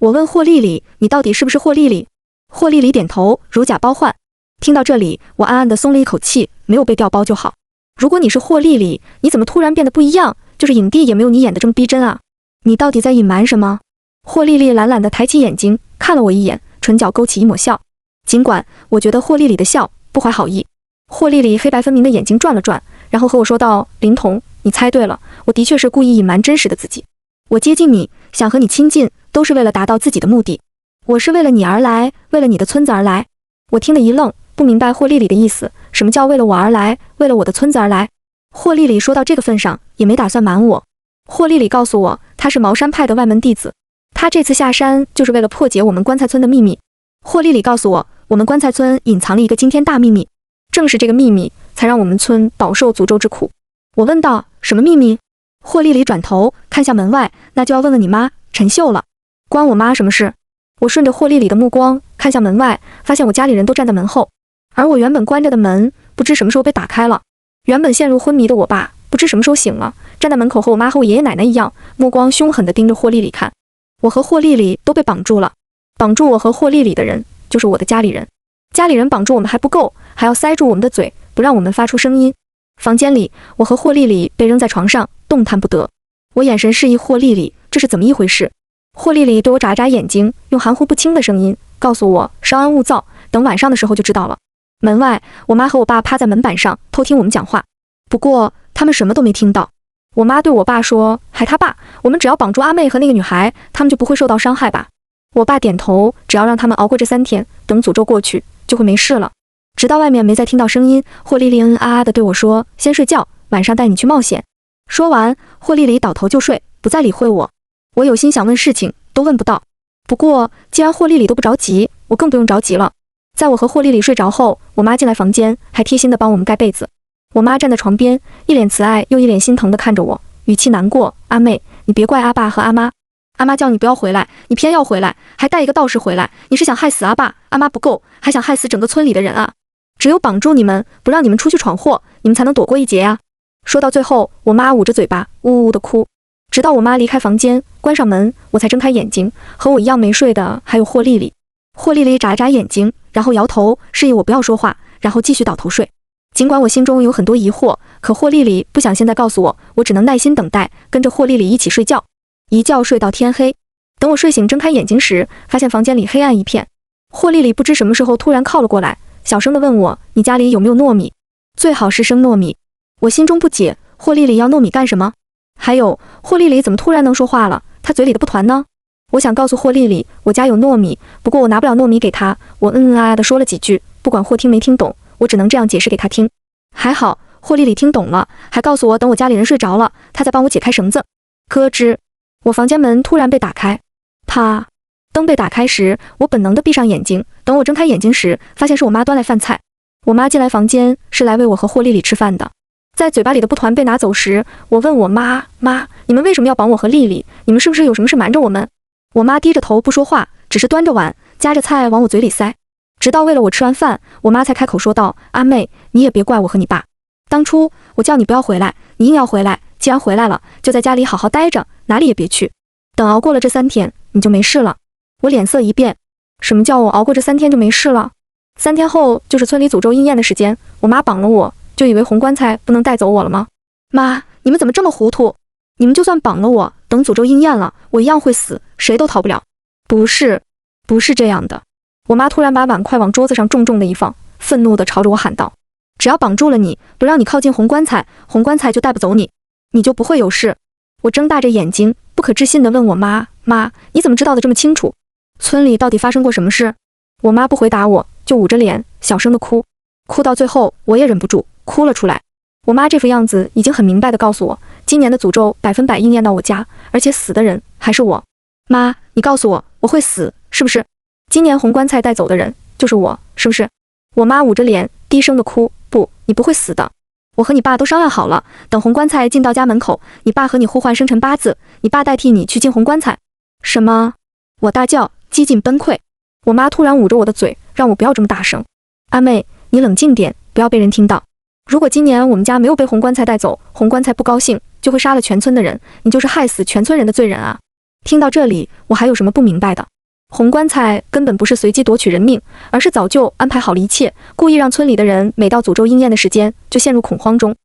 [SPEAKER 1] 我问霍丽丽，你到底是不是霍丽丽？霍丽丽点头，如假包换。听到这里，我暗暗地松了一口气，没有被调包就好。如果你是霍丽丽，你怎么突然变得不一样？就是影帝也没有你演的这么逼真啊！你到底在隐瞒什么？霍丽丽懒懒地抬起眼睛看了我一眼，唇角勾起一抹笑。尽管我觉得霍丽丽的笑不怀好意。霍丽丽黑白分明的眼睛转了转，然后和我说道：“林童，你猜对了，我的确是故意隐瞒真实的自己。我接近你，想和你亲近，都是为了达到自己的目的。我是为了你而来，为了你的村子而来。”我听得一愣，不明白霍丽丽的意思，什么叫为了我而来，为了我的村子而来？霍丽丽说到这个份上，也没打算瞒我。霍丽丽告诉我，她是茅山派的外门弟子，她这次下山就是为了破解我们棺材村的秘密。霍丽丽告诉我，我们棺材村隐藏了一个惊天大秘密，正是这个秘密才让我们村饱受诅咒之苦。我问道：“什么秘密？”霍丽丽转头看向门外，那就要问问你妈陈秀了，关我妈什么事？我顺着霍丽丽的目光看向门外，发现我家里人都站在门后，而我原本关着的门不知什么时候被打开了。原本陷入昏迷的我爸不知什么时候醒了，站在门口和我妈和我爷爷奶奶一样，目光凶狠地盯着霍丽丽看。我和霍丽丽都被绑住了，绑住我和霍丽丽的人就是我的家里人。家里人绑住我们还不够，还要塞住我们的嘴，不让我们发出声音。房间里，我和霍丽丽被扔在床上，动弹不得。我眼神示意霍丽丽这是怎么一回事。霍丽丽对我眨眨眼睛，用含糊不清的声音告诉我稍安勿躁，等晚上的时候就知道了。门外，我妈和我爸趴在门板上偷听我们讲话，不过他们什么都没听到。我妈对我爸说，还他爸，我们只要绑住阿妹和那个女孩，他们就不会受到伤害吧。我爸点头，只要让他们熬过这3天，等诅咒过去就会没事了。直到外面没再听到声音，霍丽丽啊啊地对我说，先睡觉，晚上带你去冒险。说完，霍丽丽倒头就睡，不再理会我。我有心想问事情，都问不到。不过既然霍丽丽都不着急，我更不用着急了。在我和霍丽丽睡着后，我妈进来房间，还贴心地帮我们盖被子。我妈站在床边，一脸慈爱又一脸心疼地看着我，语气难过：“阿妹，你别怪阿爸和阿妈。阿妈叫你不要回来，你偏要回来，还带一个道士回来，你是想害死阿爸、阿妈不够，还想害死整个村里的人啊！只有绑住你们，不让你们出去闯祸，你们才能躲过一劫呀！”说到最后，我妈捂着嘴巴，呜呜地哭。直到我妈离开房间，关上门，我才睁开眼睛。和我一样没睡的还有霍丽丽。霍丽丽眨了眨眼睛，然后摇头，示意我不要说话，然后继续倒头睡。尽管我心中有很多疑惑，可霍丽丽不想现在告诉我，我只能耐心等待，跟着霍丽丽一起睡觉。一觉睡到天黑。等我睡醒睁开眼睛时，发现房间里黑暗一片。霍丽丽不知什么时候突然靠了过来，小声地问我，你家里有没有糯米？最好是生糯米。我心中不解，霍丽丽要糯米干什么？还有，霍丽丽怎么突然能说话了？她嘴里的不团呢？我想告诉霍丽丽，我家有糯米，不过我拿不了糯米给她。我地说了几句，不管霍听没听懂，我只能这样解释给她听。还好，霍丽丽听懂了，还告诉我等我家里人睡着了，她再帮我解开绳子。咯吱，我房间门突然被打开，啪，灯被打开时，我本能地闭上眼睛。等我睁开眼睛时，发现是我妈端来饭菜。我妈进来房间是来喂我和霍丽丽吃饭的。在嘴巴里的不团被拿走时，我问我妈，你们为什么要绑我和丽丽？你们是不是有什么事瞒着我们？我妈低着头不说话，只是端着碗夹着菜往我嘴里塞。直到喂了我吃完饭，我妈才开口说道，阿妹，你也别怪我和你爸，当初我叫你不要回来，你硬要回来，既然回来了，就在家里好好待着，哪里也别去。等熬过了这3天，你就没事了。我脸色一变，什么叫我熬过这3天就没事了？3天后就是村里诅咒应验的时间，我妈绑了我，就以为红棺材不能带走我了吗？妈，你们怎么这么糊涂？你们就算绑了我，等诅咒应验了，我一样会死，谁都逃不了。不是这样的。我妈突然把碗筷往桌子上重重的一放，愤怒地朝着我喊道，只要绑住了你，不让你靠近红棺材，红棺材就带不走你，你就不会有事。我睁大着眼睛，不可置信地问我妈，你怎么知道的这么清楚？村里到底发生过什么事？我妈不回答我，就捂着脸小声地哭，哭到最后我也忍不住哭了出来。我妈这副样子已经很明白地告诉我，今年的诅咒100%应验到我家，而且死的人还是我。妈，你告诉我，我会死是不是？今年红棺材带走的人就是我，是不是？我妈捂着脸低声地哭，不，你不会死的。我和你爸都商量好了，等红棺材进到家门口，你爸和你互换生辰八字，你爸代替你去进红棺材。什么？我大叫，几近崩溃。我妈突然捂着我的嘴，让我不要这么大声。阿妹，你冷静点，不要被人听到。如果今年我们家没有被红棺材带走，红棺材不高兴，就会杀了全村的人，你就是害死全村人的罪人啊！听到这里，我还有什么不明白的？红棺材根本不是随机夺取人命，而是早就安排好了一切，故意让村里的人每到诅咒应验的时间就陷入恐慌中。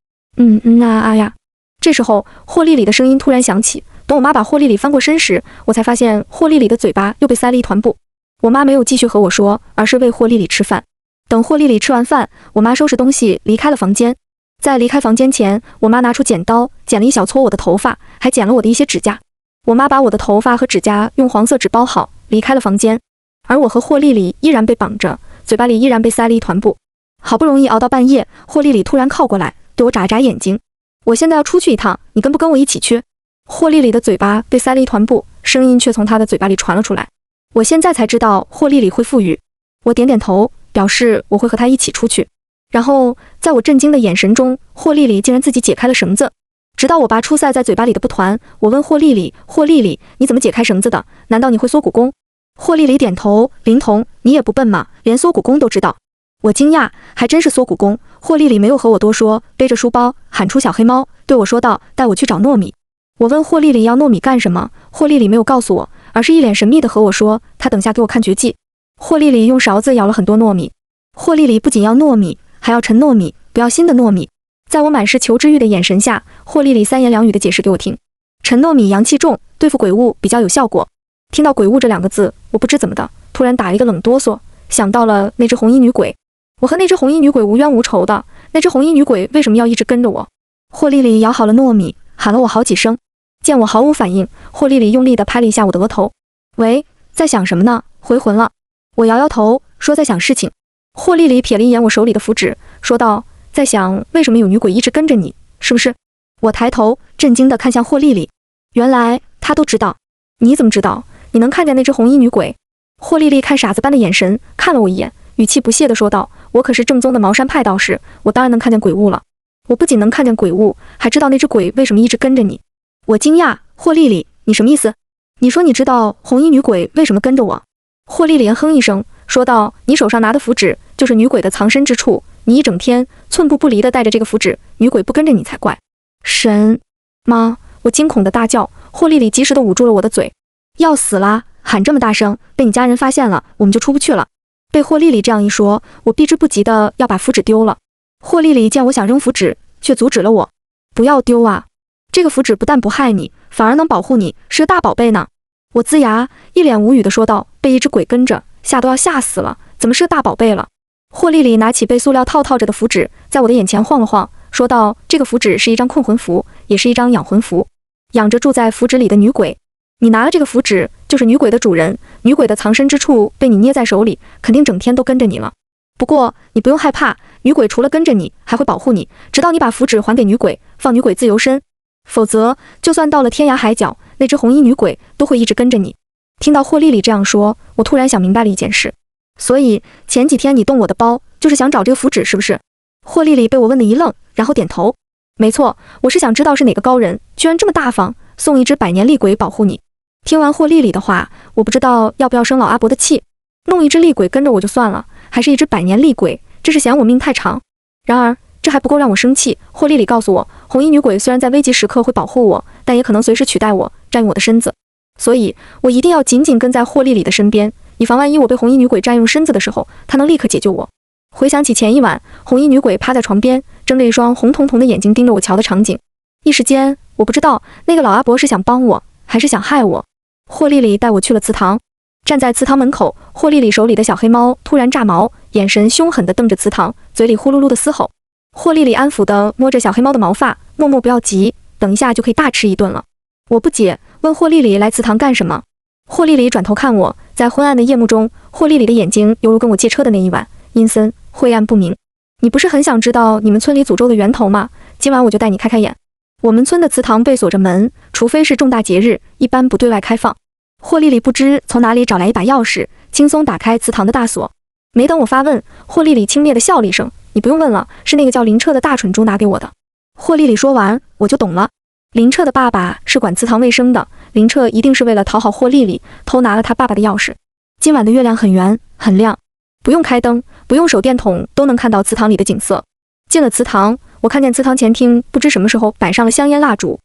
[SPEAKER 1] 呀！这时候，霍丽丽的声音突然响起。等我妈把霍丽丽翻过身时，我才发现霍丽丽的嘴巴又被塞了一团布。我妈没有继续和我说，而是喂霍丽丽吃饭。等霍丽丽吃完饭，我妈收拾东西离开了房间。在离开房间前，我妈拿出剪刀，剪了一小撮我的头发，还剪了我的一些指甲。我妈把我的头发和指甲用黄色纸包好，离开了房间。而我和霍丽丽依然被绑着，嘴巴里依然被塞了一团布。好不容易熬到半夜，霍丽丽突然靠过来，对我眨了眨眼睛。我现在要出去一趟，你跟不跟我一起去？霍丽丽的嘴巴被塞了一团布，声音却从她的嘴巴里传了出来。我现在才知道霍丽丽会腹语。我点点头，表示我会和她一起出去。然后，在我震惊的眼神中，霍丽丽竟然自己解开了绳子。直到我拔出塞在嘴巴里的布团，我问霍丽丽：“霍丽丽，你怎么解开绳子的？难道你会缩骨功？”霍丽丽点头：“林童，你也不笨嘛，连缩骨功都知道。”我惊讶，还真是缩骨功。霍丽丽没有和我多说，背着书包喊出小黑猫，对我说道：“带我去找糯米。”我问霍丽丽要糯米干什么，霍丽丽没有告诉我，而是一脸神秘地和我说，她等下给我看绝技。霍丽丽用勺子舀了很多糯米。霍丽丽不仅要糯米，还要陈糯米，不要新的糯米。在我满是求知欲的眼神下，霍丽丽三言两语地解释给我听。陈糯米阳气重，对付鬼物比较有效果。听到鬼物这两个字，我不知怎么的，突然打了一个冷哆嗦，想到了那只红衣女鬼。我和那只红衣女鬼无冤无仇的，那只红衣女鬼为什么要一直跟着我？霍丽丽舀好了糯米，喊了我好几声。见我毫无反应，霍丽丽用力地拍了一下我的额头。喂，在想什么呢？回魂了。我摇摇头，说在想事情。霍丽丽瞥了一眼我手里的符纸，说道，在想为什么有女鬼一直跟着你，是不是？我抬头，震惊地看向霍丽丽。原来她都知道。你怎么知道？你能看见那只红衣女鬼？霍丽丽看傻子般的眼神看了我一眼，语气不屑地说道，我可是正宗的茅山派道士，我当然能看见鬼物了。我不仅能看见鬼物，还知道那只鬼为什么一直跟着你。我惊讶，霍丽丽，你什么意思？你说你知道红衣女鬼为什么跟着我？霍丽丽哼一声，说道，你手上拿的符纸就是女鬼的藏身之处，你一整天寸步不离地带着这个符纸，女鬼不跟着你才怪。神吗？我惊恐地大叫，霍丽丽及时地捂住了我的嘴。要死啦！喊这么大声，被你家人发现了，我们就出不去了。被霍丽丽这样一说，我避之不及的要把符纸丢了。霍丽丽见我想扔符纸，却阻止了我。不要丢啊！这个符纸不但不害你，反而能保护你，是个大宝贝呢。我龇牙，一脸无语地说道，被一只鬼跟着，吓都要吓死了，怎么是个大宝贝了？霍丽丽拿起被塑料套着的符纸，在我的眼前晃了晃，说道，这个符纸是一张困魂符，也是一张养魂符，养着住在符纸里的女鬼。你拿了这个符纸，就是女鬼的主人，女鬼的藏身之处被你捏在手里，肯定整天都跟着你了。不过你不用害怕，女鬼除了跟着你，还会保护你，直到你把符纸还给女鬼，放女鬼自由身。否则，就算到了天涯海角，那只红衣女鬼都会一直跟着你。听到霍丽丽这样说，我突然想明白了一件事。所以前几天你动我的包，就是想找这个符纸，是不是？霍丽丽被我问得一愣，然后点头。没错，我是想知道是哪个高人，居然这么大方，送一只百年厉鬼保护你。听完霍丽丽的话，我不知道要不要生老阿伯的气。弄一只厉鬼跟着我就算了，还是一只百年厉鬼，这是嫌我命太长。然而这还不够让我生气。霍丽丽告诉我，红衣女鬼虽然在危急时刻会保护我，但也可能随时取代我，占用我的身子。所以我一定要紧紧跟在霍丽丽的身边，以防万一我被红衣女鬼占用身子的时候，她能立刻解救我。回想起前一晚，红衣女鬼趴在床边，睁着一双红彤彤的眼睛盯着我瞧的场景，一时间我不知道那个老阿伯是想帮我，还是想害我。霍丽丽带我去了祠堂，站在祠堂门口，霍丽丽手里的小黑猫突然炸毛，眼神凶狠地瞪着祠堂，嘴里呼噜噜的嘶吼。霍丽丽安抚地摸着小黑猫的毛发，默默不要急，等一下就可以大吃一顿了。我不解，问霍丽丽来祠堂干什么。霍丽丽转头看我，在昏暗的夜幕中，霍丽丽的眼睛犹如跟我借车的那一晚，阴森晦暗不明。你不是很想知道你们村里诅咒的源头吗？今晚我就带你开开眼。我们村的祠堂被锁着门，除非是重大节日，一般不对外开放。霍丽丽不知从哪里找来一把钥匙，轻松打开祠堂的大锁。没等我发问，霍丽丽轻蔑地笑了一声，你不用问了，是那个叫林彻的大蠢猪拿给我的。霍丽丽说完，我就懂了。林彻的爸爸是管祠堂卫生的，林彻一定是为了讨好霍丽丽，偷拿了他爸爸的钥匙。今晚的月亮很圆很亮，不用开灯，不用手电筒都能看到祠堂里的景色。进了祠堂，我看见祠堂前厅不知什么时候摆上了香烟蜡烛。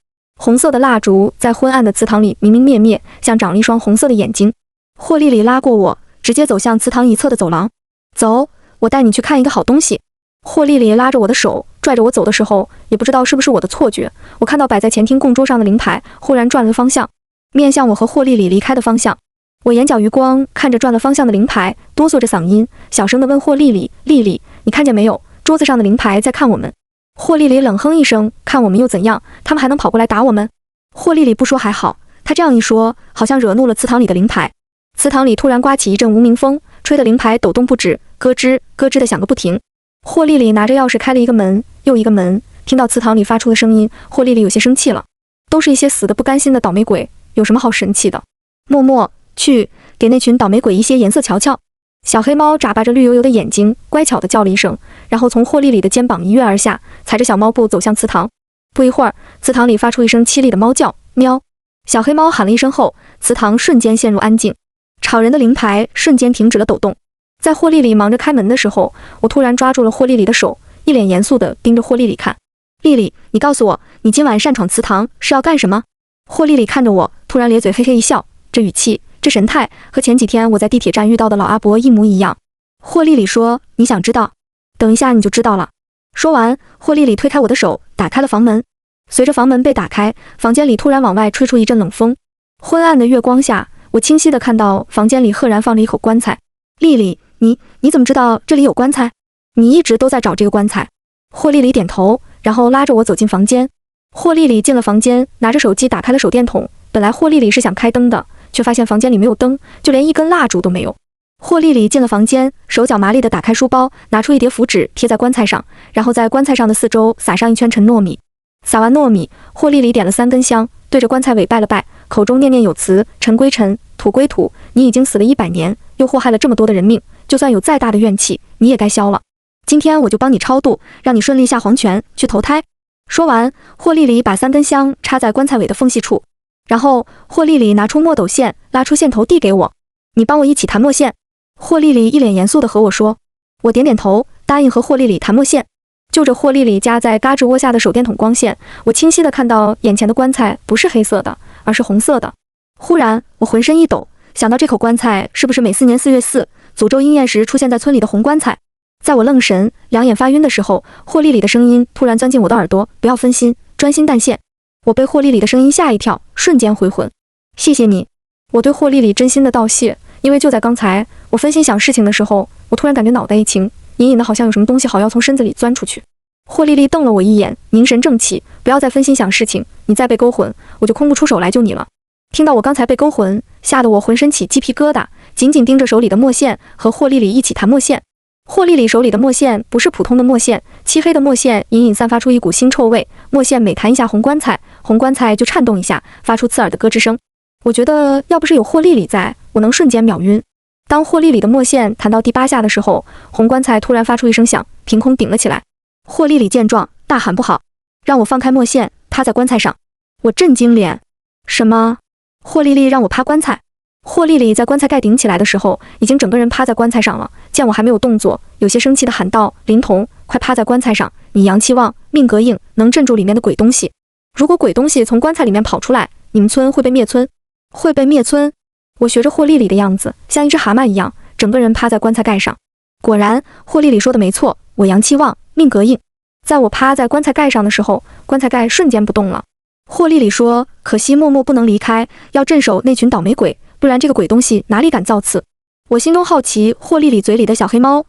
[SPEAKER 1] 红色的蜡烛在昏暗的祠堂里明明灭灭，像长了一双红色的眼睛。霍丽丽拉过我，直接走向祠堂一侧的走廊。走，我带你去看一个好东西。霍丽丽拉着我的手，拽着我走的时候，也不知道是不是我的错觉，我看到摆在前厅供桌上的灵牌忽然转了个方向，面向我和霍丽丽离开的方向。我眼角余光看着转了方向的灵牌，哆嗦着嗓音小声地问霍丽丽：“丽丽，你看见没有？桌子上的灵牌在看我们。”霍丽丽冷哼一声：“看我们又怎样？他们还能跑过来打我们？”霍丽丽不说还好，她这样一说，好像惹怒了祠堂里的灵牌。祠堂里突然刮起一阵无名风，吹得灵牌抖动不止，咯吱咯吱的响个不停。霍丽丽拿着钥匙开了一个门又一个门，听到祠堂里发出的声音，霍丽丽有些生气了。都是一些死的不甘心的倒霉鬼，有什么好神气的？默默去给那群倒霉鬼一些颜色瞧瞧。小黑猫眨巴着绿油油的眼睛，乖巧地叫了一声，然后从霍丽丽的肩膀一跃而下，踩着小猫步走向祠堂。不一会儿，祠堂里发出一声凄厉的猫叫，喵。小黑猫喊了一声后，祠堂瞬间陷入安静。吵人的灵牌瞬间停止了抖动。在霍丽丽忙着开门的时候，我突然抓住了霍丽丽的手，一脸严肃地盯着霍丽丽看。丽丽，你告诉我，你今晚擅闯祠堂是要干什么？霍丽丽看着我，突然咧嘴嘿嘿一笑，这语气，这神态，和前几天我在地铁站遇到的老阿伯一模一样。霍丽丽说：“你想知道？等一下你就知道了。”说完，霍丽丽推开我的手，打开了房门。随着房门被打开，房间里突然往外吹出一阵冷风。昏暗的月光下，我清晰地看到房间里赫然放着一口棺材。丽丽，你怎么知道这里有棺材？你一直都在找这个棺材。霍丽丽点头，然后拉着我走进房间。霍丽丽进了房间，拿着手机打开了手电筒。本来霍丽丽是想开灯的，却发现房间里没有灯，就连一根蜡烛都没有。霍丽丽进了房间，手脚麻利地打开书包，拿出一叠符纸贴在棺材上，然后在棺材上的四周撒上一圈陈糯米。撒完糯米，霍丽丽点了3根香，对着棺材尾拜了拜，口中念念有词：尘归尘，土归土，你已经死了100年，又祸害了这么多的人命，就算有再大的怨气，你也该消了。今天我就帮你超度，让你顺利下黄泉去投胎。说完，霍丽丽把3根香插在棺材尾的缝隙处，然后霍丽丽拿出墨斗线，拉出线头递给我：“你帮我一起弹墨线。”霍丽丽一脸严肃地和我说。我点点头，答应和霍丽丽弹墨线。就着霍丽丽夹在嘎吱窝下的手电筒光线，我清晰地看到眼前的棺材不是黑色的，而是红色的。忽然，我浑身一抖，想到这口棺材是不是每4年4月4诅咒应验时出现在村里的红棺材？在我愣神、两眼发晕的时候，霍丽丽的声音突然钻进我的耳朵：“不要分心，专心淡线。”我被霍丽丽的声音吓一跳，瞬间回魂。谢谢你，我对霍丽丽真心的道谢，因为就在刚才，我分心想事情的时候，我突然感觉脑袋一轻，隐隐的好像有什么东西好要从身子里钻出去。霍丽丽瞪了我一眼，凝神正气：“不要再分心想事情，你再被勾魂，我就空不出手来救你了。”听到我刚才被勾魂，吓得我浑身起鸡皮疙瘩，紧紧盯着手里的墨线，和霍丽丽一起弹墨线。霍丽丽手里的墨线不是普通的墨线，漆黑的墨线隐隐散发出一股腥臭味。墨线每弹一下红棺材，红棺材就颤动一下，发出刺耳的咯吱声。我觉得要不是有霍丽丽在，我能瞬间秒晕。当霍丽丽的墨线弹到第8下的时候，红棺材突然发出一声响，凭空顶了起来。霍丽丽见状大喊：“不好！让我放开墨线，趴在棺材上！”我震惊脸：“什么？霍丽丽让我趴棺材？”霍丽丽在棺材盖顶起来的时候，已经整个人趴在棺材上了。见我还没有动作，有些生气地喊道：“灵童，快趴在棺材上！你阳气旺，命格硬，能镇住里面的鬼东西。如果鬼东西从棺材里面跑出来，你们村会被灭村，会被灭村。”我学着霍丽丽的样子，像一只蛤蟆一样，整个人趴在棺材盖上。果然，霍丽丽说的没错，我阳气旺，命格硬。在我趴在棺材盖上的时候，棺材盖瞬间不动了。霍丽丽说：“可惜默默不能离开，要镇守那群倒霉鬼，不然这个鬼东西哪里敢造次。”我心中好奇，霍丽丽嘴里的小黑猫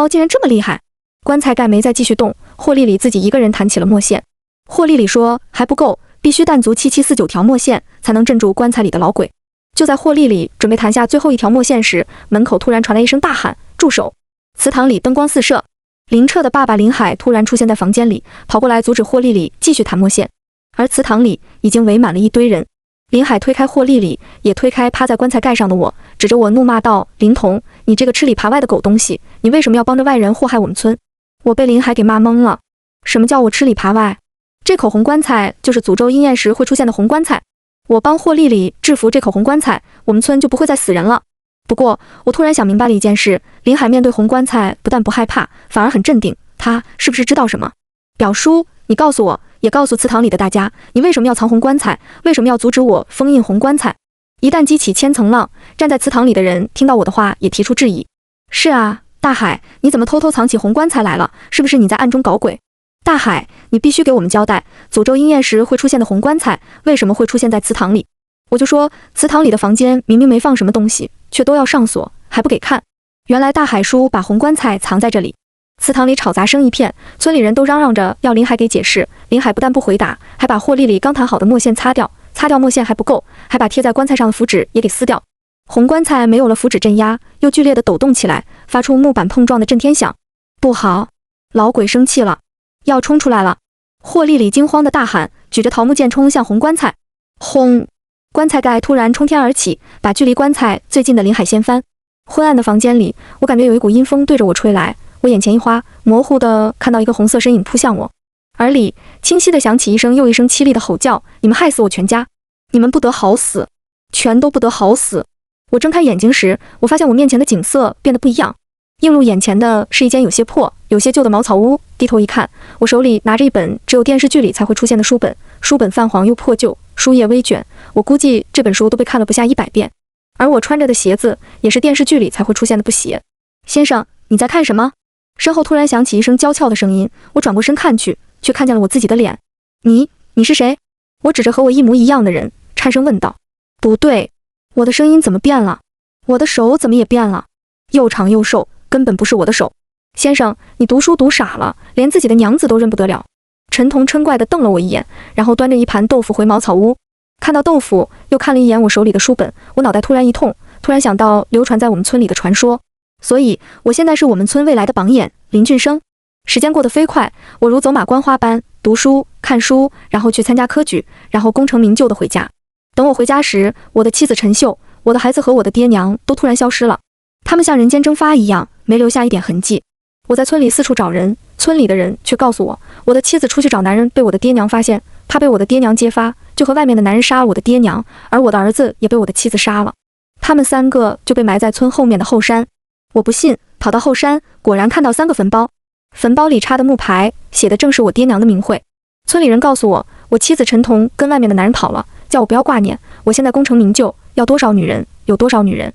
[SPEAKER 1] 竟然这么厉害。棺材盖没再继续动，霍丽丽自己一个人弹起了墨线。霍丽丽说：“还不够，必须弹足7749条墨线，才能镇住棺材里的老鬼。”就在霍丽丽准备弹下最后一条墨线时，门口突然传来一声大喊：“住手！”祠堂里灯光四射，林彻的爸爸林海突然出现在房间里，跑过来阻止霍丽丽继续弹墨线。而祠堂里已经围满了一堆人。林海推开霍丽丽，也推开趴在棺材盖上的我，指着我怒骂道：“林童，你这个吃里扒外的狗东西，你为什么要帮着外人祸害我们村？”我被林海给骂懵了。什么叫我吃里扒外？这口红棺材就是诅咒应验时会出现的红棺材。我帮霍丽丽制服这口红棺材，我们村就不会再死人了。不过，我突然想明白了一件事，林海面对红棺材不但不害怕，反而很镇定，他是不是知道什么？表叔，你告诉我，也告诉祠堂里的大家，你为什么要藏红棺材？为什么要阻止我封印红棺材？一旦激起千层浪，站在祠堂里的人听到我的话也提出质疑。是啊，大海，你怎么偷偷藏起红棺材来了？是不是你在暗中搞鬼？大海，你必须给我们交代，诅咒鹰燕时会出现的红棺材，为什么会出现在祠堂里？我就说，祠堂里的房间明明没放什么东西，却都要上锁，还不给看。原来大海叔把红棺材藏在这里。祠堂里吵杂声一片，村里人都嚷嚷着要林海给解释。林海不但不回答，还把霍丽丽刚弹好的墨线擦掉，擦掉墨线还不够，还把贴在棺材上的符纸也给撕掉。红棺材没有了符纸镇压，又剧烈的抖动起来，发出木板碰撞的震天响。不好，老鬼生气了，要冲出来了！霍丽丽惊慌的大喊，举着桃木剑冲向红棺材。轰！棺材盖突然冲天而起，把距离棺材最近的林海掀翻。昏暗的房间里，我感觉有一股阴风对着我吹来，我眼前一花，模糊的看到一个红色身影扑向我，耳里清晰的响起一声又一声凄厉的吼叫：你们害死我全家，你们不得好死，全都不得好死！我睁开眼睛时，我发现我面前的景色变得不一样，映入眼前的是一间有些破、有些旧的茅草屋。低头一看，我手里拿着一本只有电视剧里才会出现的书本，书本泛黄又破旧，书页微卷，我估计这本书都被看了不下100遍。而我穿着的鞋子也是电视剧里才会出现的布鞋。先生，你在看什么？身后突然响起一声娇俏的声音，我转过身看去，却看见了我自己的脸。你是谁？我指着和我一模一样的人，颤声问道。不对，我的声音怎么变了？我的手怎么也变了？又长又瘦，根本不是我的手。先生，你读书读傻了，连自己的娘子都认不得了。陈彤嗔怪地瞪了我一眼，然后端着一盘豆腐回茅草屋。看到豆腐，又看了一眼我手里的书本，我脑袋突然一痛，突然想到流传在我们村里的传说，所以我现在是我们村未来的榜眼林俊生。时间过得飞快，我如走马观花般读书看书，然后去参加科举，然后功成名就地回家。等我回家时，我的妻子陈秀、我的孩子和我的爹娘都突然消失了，他们像人间蒸发一样，没留下一点痕迹。我在村里四处找人，村里的人却告诉我，我的妻子出去找男人被我的爹娘发现，怕被我的爹娘揭发，就和外面的男人杀了我的爹娘，而我的儿子也被我的妻子杀了。他们3个就被埋在村后面的后山。我不信，跑到后山，果然看到3个坟包，坟包里插的木牌写的正是我爹娘的名讳。村里人告诉我，我妻子陈彤跟外面的男人跑了，叫我不要挂念，我现在功成名就，要多少女人有多少女人。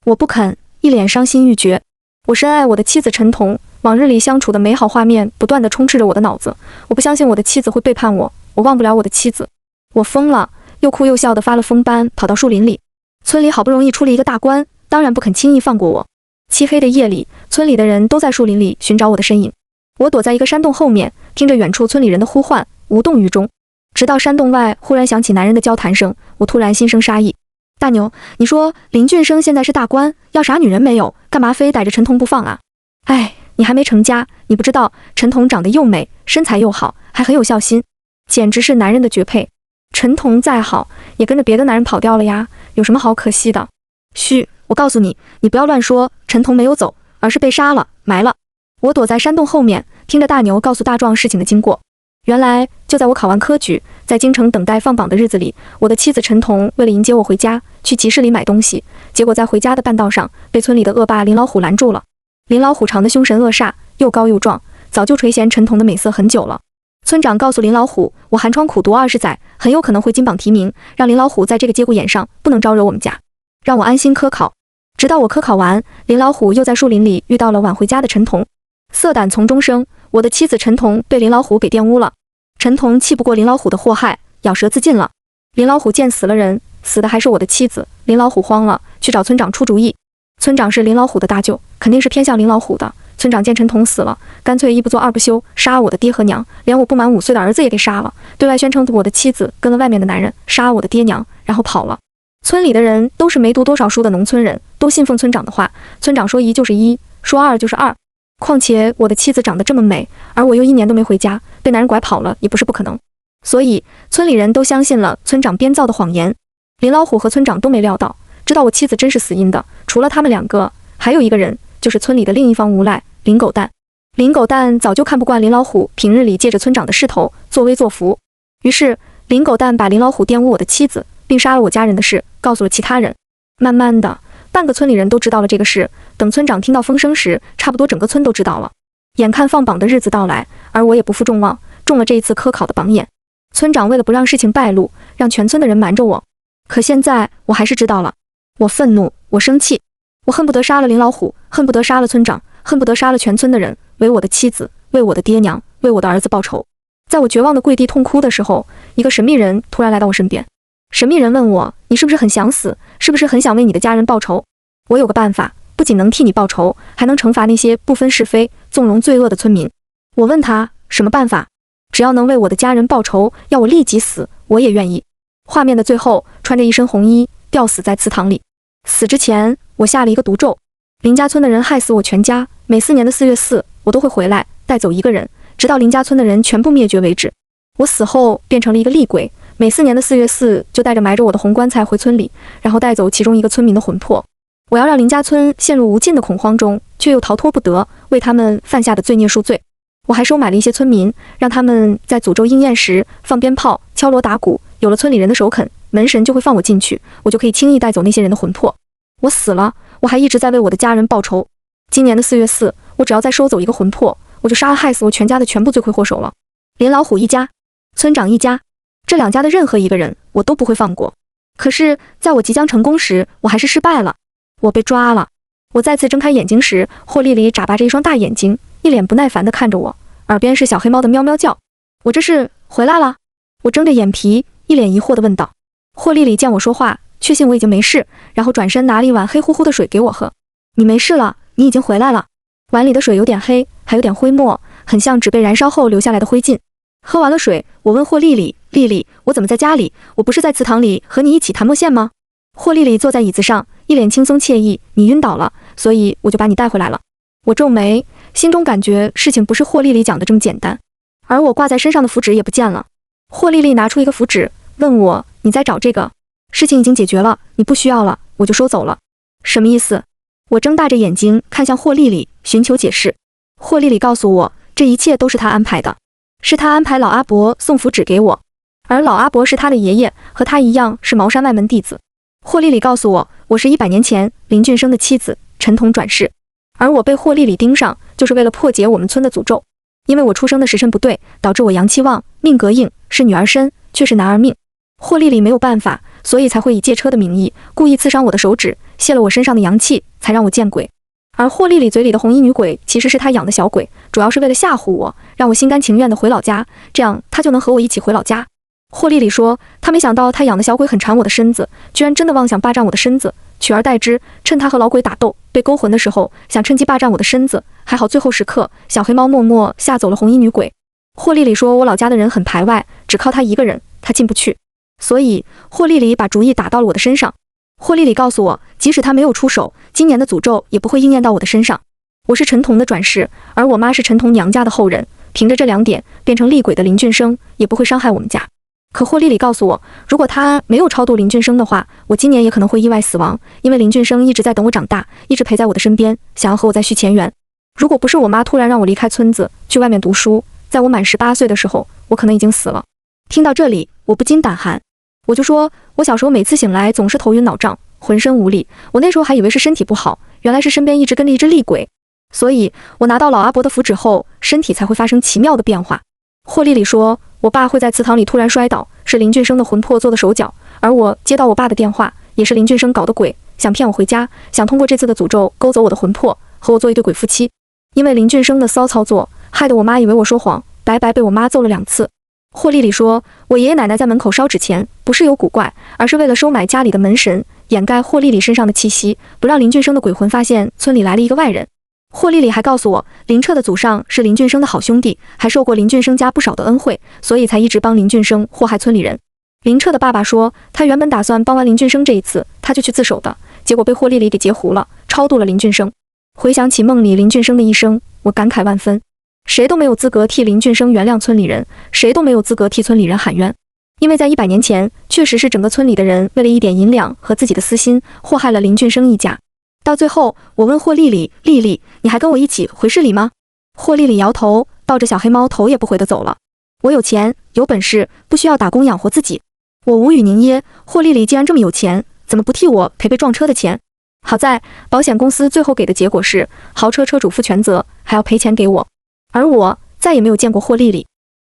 [SPEAKER 1] 我不肯，一脸伤心欲绝。我深爱我的妻子陈彤，往日里相处的美好画面不断地充斥着我的脑子。我不相信我的妻子会背叛我，我忘不了我的妻子。我疯了，又哭又笑地发了疯般跑到树林里。村里好不容易出了一个大官，当然不肯轻易放过我。漆黑的夜里，村里的人都在树林里寻找我的身影。我躲在一个山洞后面，听着远处村里人的呼唤，无动于衷。直到山洞外忽然响起男人的交谈声，我突然心生杀意。大牛，你说林俊生现在是大官，要啥女人没有，干嘛非逮着陈彤不放啊？哎，你还没成家，你不知道陈彤长得又美，身材又好，还很有孝心，简直是男人的绝配。陈彤再好，也跟着别的男人跑掉了呀，有什么好可惜的？嘘，我告诉你，你不要乱说，陈彤没有走，而是被杀了，埋了。我躲在山洞后面，听着大牛告诉大壮事情的经过。原来就在我考完科举，在京城等待放榜的日子里，我的妻子陈彤为了迎接我回家，去集市里买东西，结果在回家的半道上被村里的恶霸林老虎拦住了。林老虎长得凶神恶煞，又高又壮，早就垂涎陈彤的美色很久了。村长告诉林老虎，我寒窗苦读20载，很有可能会金榜题名，让林老虎在这个节骨眼上不能招惹我们家，让我安心科考。直到我科考完，林老虎又在树林里遇到了晚回家的陈彤。色胆从中生，我的妻子陈彤被林老虎给玷污了。陈彤气不过林老虎的祸害，咬舌自尽了。林老虎见死了人，死的还是我的妻子。林老虎慌了，去找村长出主意。村长是林老虎的大舅，肯定是偏向林老虎的。村长见陈彤死了，干脆一不做二不休，杀了我的爹和娘，连我不满5岁的儿子也给杀了，对外宣称我的妻子跟了外面的男人，杀了我的爹娘，然后跑了。村里的人都是没读多少书的农村人，都信奉村长的话，村长说1就是1，说2就是2。况且我的妻子长得这么美，而我又1年都没回家，被男人拐跑了也不是不可能。所以村里人都相信了村长编造的谎言。林老虎和村长都没料到，知道我妻子真是死因的，除了他们2个，还有一个人，就是村里的另一方无赖林狗蛋。林狗蛋早就看不惯林老虎平日里借着村长的势头作威作福，于是林狗蛋把林老虎玷污我的妻子并杀了我家人的事告诉了其他人。慢慢的，半个村里人都知道了这个事，等村长听到风声时，差不多整个村都知道了。眼看放榜的日子到来，而我也不负众望，中了这一次科考的榜眼。村长为了不让事情败露，让全村的人瞒着我。可现在我还是知道了。我愤怒，我生气，我恨不得杀了林老虎，恨不得杀了村长，恨不得杀了全村的人，为我的妻子，为我的爹娘，为我的儿子报仇。在我绝望的跪地痛哭的时候，一个神秘人突然来到我身边。神秘人问我：你是不是很想死？是不是很想为你的家人报仇？我有个办法，不仅能替你报仇，还能惩罚那些不分是非、纵容罪恶的村民。我问他什么办法？只要能为我的家人报仇，要我立即死，我也愿意。画面的最后，穿着一身红衣，吊死在祠堂里。死之前，我下了一个毒咒：林家村的人害死我全家，每4年的4月4，我都会回来带走一个人，直到林家村的人全部灭绝为止。我死后变成了一个厉鬼，每4年的4月4就带着埋着我的红棺材回村里，然后带走其中一个村民的魂魄。我要让林家村陷入无尽的恐慌中，却又逃脱不得，为他们犯下的罪孽赎罪。我还收买了一些村民，让他们在诅咒应验时放鞭炮、敲锣打鼓，有了村里人的首肯，门神就会放我进去，我就可以轻易带走那些人的魂魄。我死了，我还一直在为我的家人报仇。今年的4月4，我只要再收走一个魂魄，我就杀了害死我全家的全部罪魁祸首了。林老虎一家，村长一家，这2家的任何一个人，我都不会放过。可是，在我即将成功时，我还是失败了。我被抓了。我再次睁开眼睛时，霍丽丽眨巴着一双大眼睛，一脸不耐烦地看着我，耳边是小黑猫的喵喵叫。我这是回来了？我睁着眼皮，一脸疑惑地问道。霍丽丽见我说话，确信我已经没事，然后转身拿了一碗黑乎乎的水给我喝。你没事了，你已经回来了。碗里的水有点黑，还有点灰墨，很像纸被燃烧后留下来的灰烬。喝完了水，我问霍丽丽：丽丽，我怎么在家里？我不是在祠堂里和你一起弹墨线吗？霍丽丽坐在椅子上，一脸轻松惬意。你晕倒了，所以我就把你带回来了。我皱眉，心中感觉事情不是霍丽丽讲的这么简单。而我挂在身上的符纸也不见了。霍丽丽拿出一个符纸，问我：你在找这个？事情已经解决了，你不需要了，我就收走了。什么意思？我睁大着眼睛看向霍丽丽，寻求解释。霍丽丽告诉我，这一切都是她安排的，是她安排老阿伯送符纸给我，而老阿伯是她的爷爷，和她一样是茅山外门弟子。霍丽丽告诉我，我是100年前林俊生的妻子，陈彤转世，而我被霍丽丽盯上，就是为了破解我们村的诅咒。因为我出生的时辰不对，导致我阳气旺，命格硬，是女儿身，却是男儿命。霍丽丽没有办法，所以才会以借车的名义，故意刺伤我的手指，泄了我身上的阳气，才让我见鬼。而霍丽丽嘴里的红衣女鬼，其实是她养的小鬼，主要是为了吓唬我，让我心甘情愿地回老家，这样她就能和我一起回老家。霍丽丽说，她没想到她养的小鬼很馋我的身子，居然真的妄想霸占我的身子，取而代之，趁她和老鬼打斗被勾魂的时候，想趁机霸占我的身子。还好最后时刻，小黑猫默默吓走了红衣女鬼。霍丽丽说，我老家的人很排外，只靠她一个人，她进不去，所以霍丽丽把主意打到了我的身上。霍丽丽告诉我，即使她没有出手，今年的诅咒也不会应验到我的身上。我是陈彤的转世，而我妈是陈彤娘家的后人，凭着这2点，变成厉鬼的林俊生也不会伤害我们家。可霍丽丽告诉我，如果他没有超度林俊生的话，我今年也可能会意外死亡，因为林俊生一直在等我长大，一直陪在我的身边，想要和我再续前缘。如果不是我妈突然让我离开村子去外面读书，在我满18岁的时候，我可能已经死了。听到这里，我不禁胆寒。我就说，我小时候每次醒来总是头晕脑胀，浑身无力，我那时候还以为是身体不好，原来是身边一直跟着一只厉鬼。所以我拿到老阿伯的符纸后，身体才会发生奇妙的变化。霍丽丽说，我爸会在祠堂里突然摔倒，是林俊生的魂魄做的手脚，而我接到我爸的电话，也是林俊生搞的鬼，想骗我回家，想通过这次的诅咒勾走我的魂魄，和我做一对鬼夫妻。因为林俊生的骚操作，害得我妈以为我说谎，白白被我妈揍了2次。霍丽丽说，我爷爷奶奶在门口烧纸钱，不是有古怪，而是为了收买家里的门神，掩盖霍丽丽身上的气息，不让林俊生的鬼魂发现村里来了一个外人。霍丽丽还告诉我，林彻的祖上是林俊生的好兄弟，还受过林俊生家不少的恩惠，所以才一直帮林俊生祸害村里人。林彻的爸爸说，他原本打算帮完林俊生这一次，他就去自首的，结果被霍丽丽给截胡了，超度了林俊生。回想起梦里林俊生的一生，我感慨万分。谁都没有资格替林俊生原谅村里人，谁都没有资格替村里人喊冤，因为在100年前，确实是整个村里的人为了一点银两和自己的私心，祸害了林俊生一家。到最后，我问霍丽丽，丽丽，你还跟我一起回市里吗？霍丽丽摇头，抱着小黑猫头也不回地走了。我有钱，有本事，不需要打工养活自己。我无语凝噎，霍丽丽既然这么有钱，怎么不替我赔被撞车的钱？好在保险公司最后给的结果是豪车车主负全责，还要赔钱给我。而我再也没有见过霍丽丽。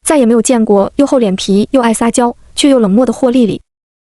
[SPEAKER 1] 再也没有见过又厚脸皮又爱撒娇却又冷漠的霍丽丽。